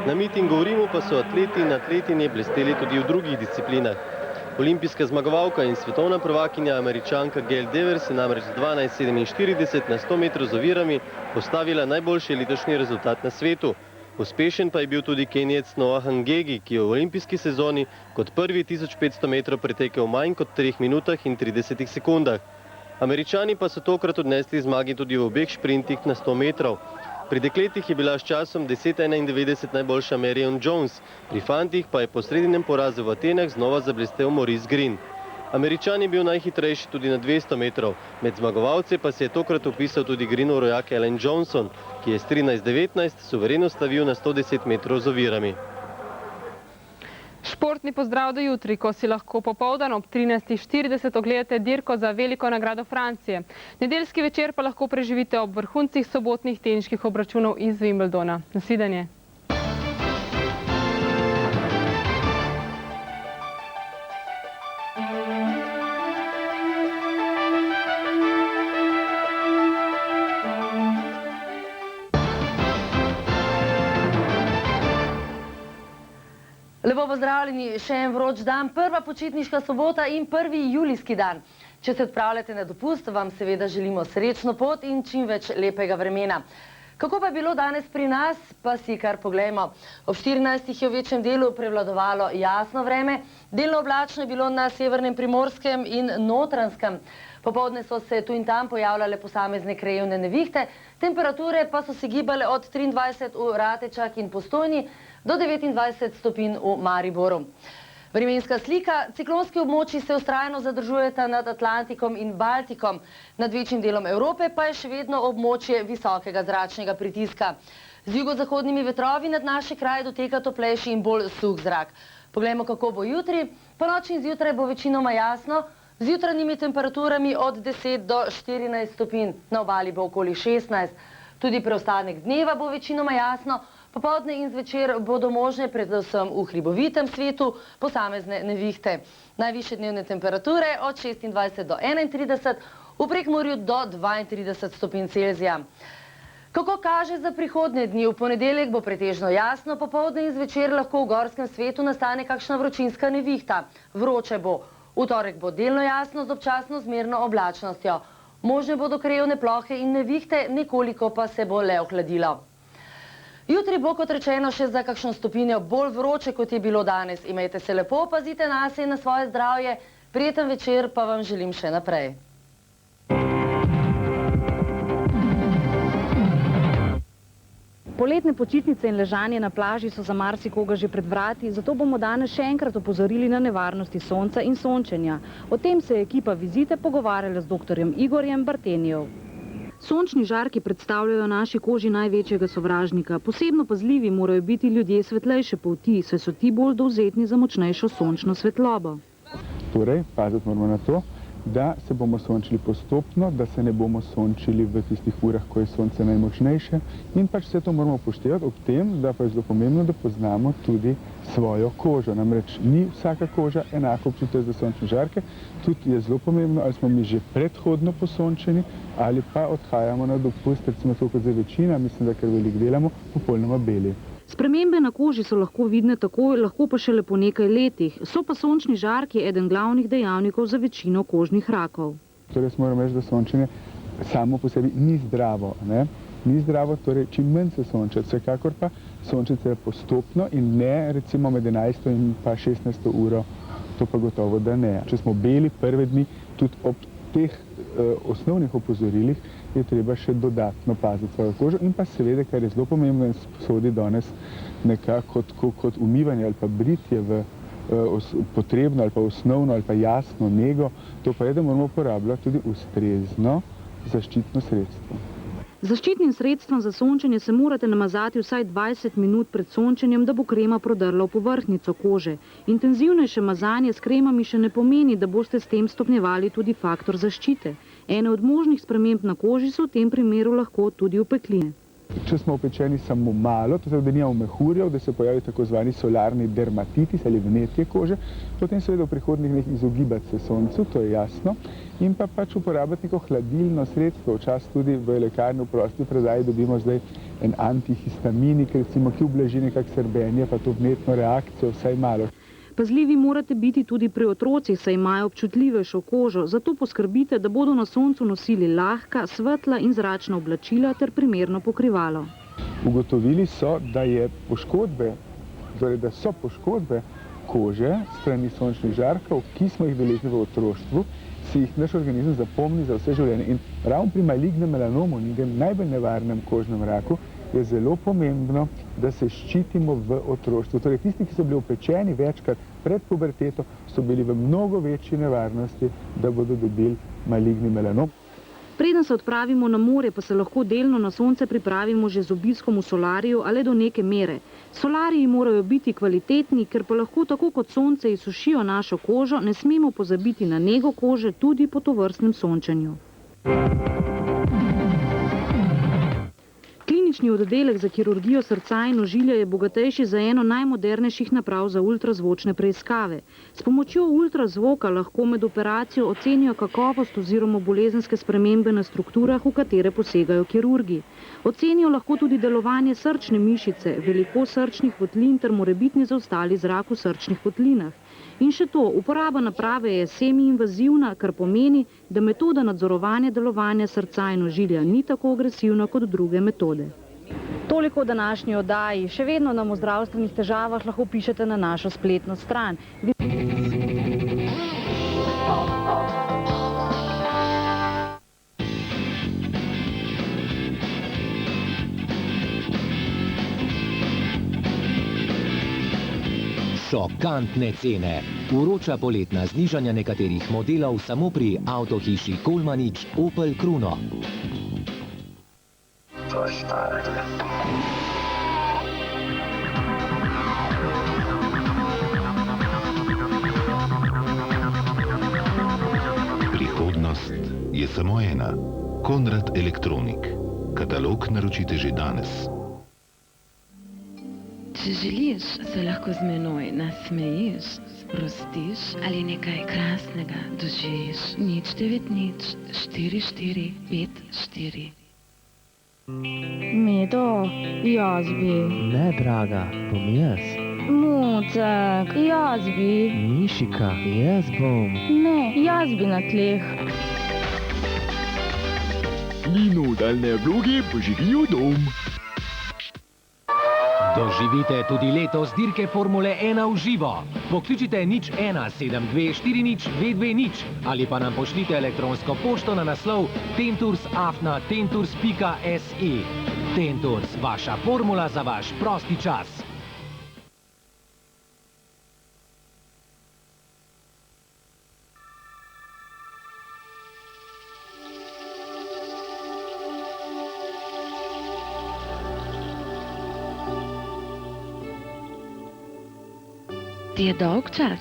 Na mitingu v Rimu pa so atleti in atletinje blesteli tudi v drugih disciplinah. Olimpijska zmagovalka in svetovna prvakinja Američanka Gail Devers je namreč 12:47 na 100 metrov z ovirami postavila najboljši letošnji rezultat na svetu. Uspešen pa je bil tudi Kenijec Noah Ngegi, ki je v olimpijski sezoni kot prvi 1500 metrov pretekel manj kot 3 minutah in 30 sekundah. Američani pa so tokrat odnesli zmagi tudi v obeh šprintih na 100 metrov. Pri dekletih je bila s časom 10:91 najboljša Marion Jones, pri fantih pa je po sredinem porazu v Atenah znova zablestel Maurice Greene. Američan je bil najhitrejši tudi na 200 metrov, med zmagovalce pa se je tokrat upisal tudi Greenov rojak Alan Johnson, ki je s 13:19 suvereno slavil na 110 metrov z ovirami. Športni pozdrav do jutri, ko si lahko popoldan ob 13:40 ogledate dirko za veliko nagrado Francije. Nedeljski večer pa lahko preživite ob vrhuncih sobotnih teniških obračunov iz Wimbledona. Nasvidenje. Lepo pozdravljeni, še en vroč dan, prva počitniška sobota in 1. julijski dan. Če se odpravljate na dopust, vam seveda želimo srečno pot in čim več lepega vremena. Kako pa je bilo danes pri nas, pa si kar poglejmo. Ob 14 je v večjem delu prevladovalo jasno vreme, delno oblačno je bilo na severnem Primorskem in Notranjskem. Popoldne so se tu in tam pojavljale posamezne krajevne nevihte, temperature pa so se gibale od 23 v Ratečah in Postojni do 29 stopinj v Mariboru. Vremenska slika, ciklonski območji se vztrajno zadržujeta nad Atlantikom in Baltikom, nad večjim delom Evrope pa je še vedno območje visokega zračnega pritiska. Z jugozahodnimi vetrovi nad naše kraje doteka toplejši in bolj suh zrak. Poglejmo, kako bo jutri. Ponoči in zjutraj bo večinoma jasno, z jutranjimi temperaturami od 10 do 14 stopinj, na obali bo okoli 16. Tudi preostanek dneva bo večinoma jasno, popoldne in zvečer bodo možne predvsem v hribovitem svetu posamezne nevihte. Najvišje dnevne temperature od 26 do 31, v Prekmurju do 32 stopinj Celzija. Kako kaže za prihodnje dni? V ponedeljek bo pretežno jasno, popoldne in zvečer lahko v gorskem svetu nastane kakšna vročinska nevihta. Vroče bo. V torek bo delno jasno z občasno zmerno oblačnostjo. Možne bodo krajevne plohe in nevihte, nekoliko pa se bo le ohladilo. Jutri bo, kot rečeno, še za kakšno stopinjo bolj vroče, kot je bilo danes. Imejte se lepo, pazite nase in na svoje zdravje. Prijeten večer pa vam želim še naprej. Poletne počitnice in ležanje na plaži so za marsikoga že pred vrati, zato bomo danes še enkrat opozorili na nevarnosti sonca in sončenja. O tem se je ekipa Vizite pogovarjala z dr. Igorjem Bartenijev. Sončni žarki predstavljajo naši koži največjega sovražnika. Posebno pazljivi morajo biti ljudje svetlejše polti, saj so ti bolj dovzetni za močnejšo sončno svetlobo. Torej, paziti moramo na to, da se bomo sončili postopno, da se ne bomo sončili v tistih urah, ko je sonce najmočnejše, in pač vse to moramo upoštevati ob tem, da pa je zelo pomembno, da poznamo tudi svojo kožo. Namreč ni vsaka koža enako občutuje za sončne žarke, tudi je zelo pomembno, ali smo mi že predhodno posončeni ali pa odhajamo na dopust, recimo to kot za večina, mislim, da ker veliko delamo, popolnoma beli. Spremembe na koži so lahko vidne takoj, lahko pa šele po nekaj letih. So pa sončni žarki eden glavnih dejavnikov za večino kožnih rakov. Torej, moram reči, da sončenje samo po sebi ni zdravo. Ni zdravo, torej čim manj se sončati. Vsekakor pa sončiti postopno in ne recimo med 11. in pa 16. uro. To pa gotovo, da ne. Če smo beli prve dni, tudi ob teh osnovnih opozorilih je treba še dodatno paziti svojo kožo in pa seveda, kar je zelo pomembno in sodi danes nekako kot umivanje ali pa britje v potrebno ali pa osnovno ali pa jasno nego, to pa je, da moramo uporabljati tudi ustrezno zaščitno sredstvo. Zaščitnim sredstvom za sončenje se morate namazati vsaj 20 minut pred sončenjem, da bo krema prodrla v povrhnjico kože. Intenzivnejše mazanje s kremami še ne pomeni, da boste s tem stopnjevali tudi faktor zaščite. Ene od možnih sprememb na koži so v tem primeru lahko tudi opekline. Če smo opečeni samo malo, to se da nimamo mehurjev, da se pojavi tako zvani solarni dermatitis ali vnetje kože, potem seveda v prihodnjih dneh izogibati se soncu, to je jasno, in pa pač uporabljati neko hladilno sredstvo. Včasih tudi v lekarni v prosti predaji dobimo zdaj en antihistaminik, recimo, ki ublaži nekak srbenje, pa to vnetno reakcijo, vsaj malo. Pazljivi morate biti tudi pri otrocih, saj imajo občutljivejšo kožo, zato poskrbite, da bodo na soncu nosili lahka, svetla in zračna oblačila ter primerno pokrivalo. Ugotovili so, da so poškodbe kože strani sončnih žarkov, ki smo jih deležni v otroštvu, si jih naš organizem zapomni za vse življenje. In ravno pri malignem melanomu, najbolj nevarnem kožnem raku, je zelo pomembno, da se ščitimo v otroštvu. Torej, tisti, ki so bili opečeni večkrat pred puberteto, so bili v mnogo večji nevarnosti, da bodo dobili maligni melanom. Preden se odpravimo na more, pa se lahko delno na sonce pripravimo že z obiskom v solariju ali do neke mere. Solariji morajo biti kvalitetni, ker pa lahko tako kot sonce izsušijo našo kožo, ne smemo pozabiti na nego kože tudi po tovrstnem sončenju. Klinični oddelek za kirurgijo srca in ožilja je bogatejši za eno najmodernejših naprav za ultrazvočne preiskave. S pomočjo ultrazvoka lahko med operacijo ocenijo kakovost oziroma bolezenske spremembe na strukturah, v katere posegajo kirurgi. Ocenijo lahko tudi delovanje srčne mišice, velikost srčnih votlin ter morebitni zaostali zrak v srčnih votlinah. In še to, uporaba naprave je semi-invazivna, kar pomeni, da metoda nadzorovanja delovanja srca in ožilja ni tako agresivna kot druge metode. Toliko o današnji oddaji. Še vedno nam o zdravstvenih težavah lahko pišete na našo spletno stran. Šokantne cene. Vroča poletna znižanja nekaterih modelov samo pri avtohiši Kolmanič Opel Kruno. Prihodnost je samo ena. Konrad Elektronik. Katalog naročite že danes. Če želiš, se lahko z menoj nasmejiš, sprostiš ali nekaj krasnega doživiš. 090 44 54. Medo, jaz bi. Ne, draga, bom jaz. Mucek, jaz bi. Mišika, jaz bom. Ne, jaz bi na tleh. Nadaljne vloge poživijo dom. Doživite tudi letos dirke Formule 1 v živo. Pokličite 0172402220 ali pa nam pošljite elektronsko pošto na naslov tenturs@tenturs.se. Tenturs, vaša formula za vaš prosti čas. Ti je dolg čas?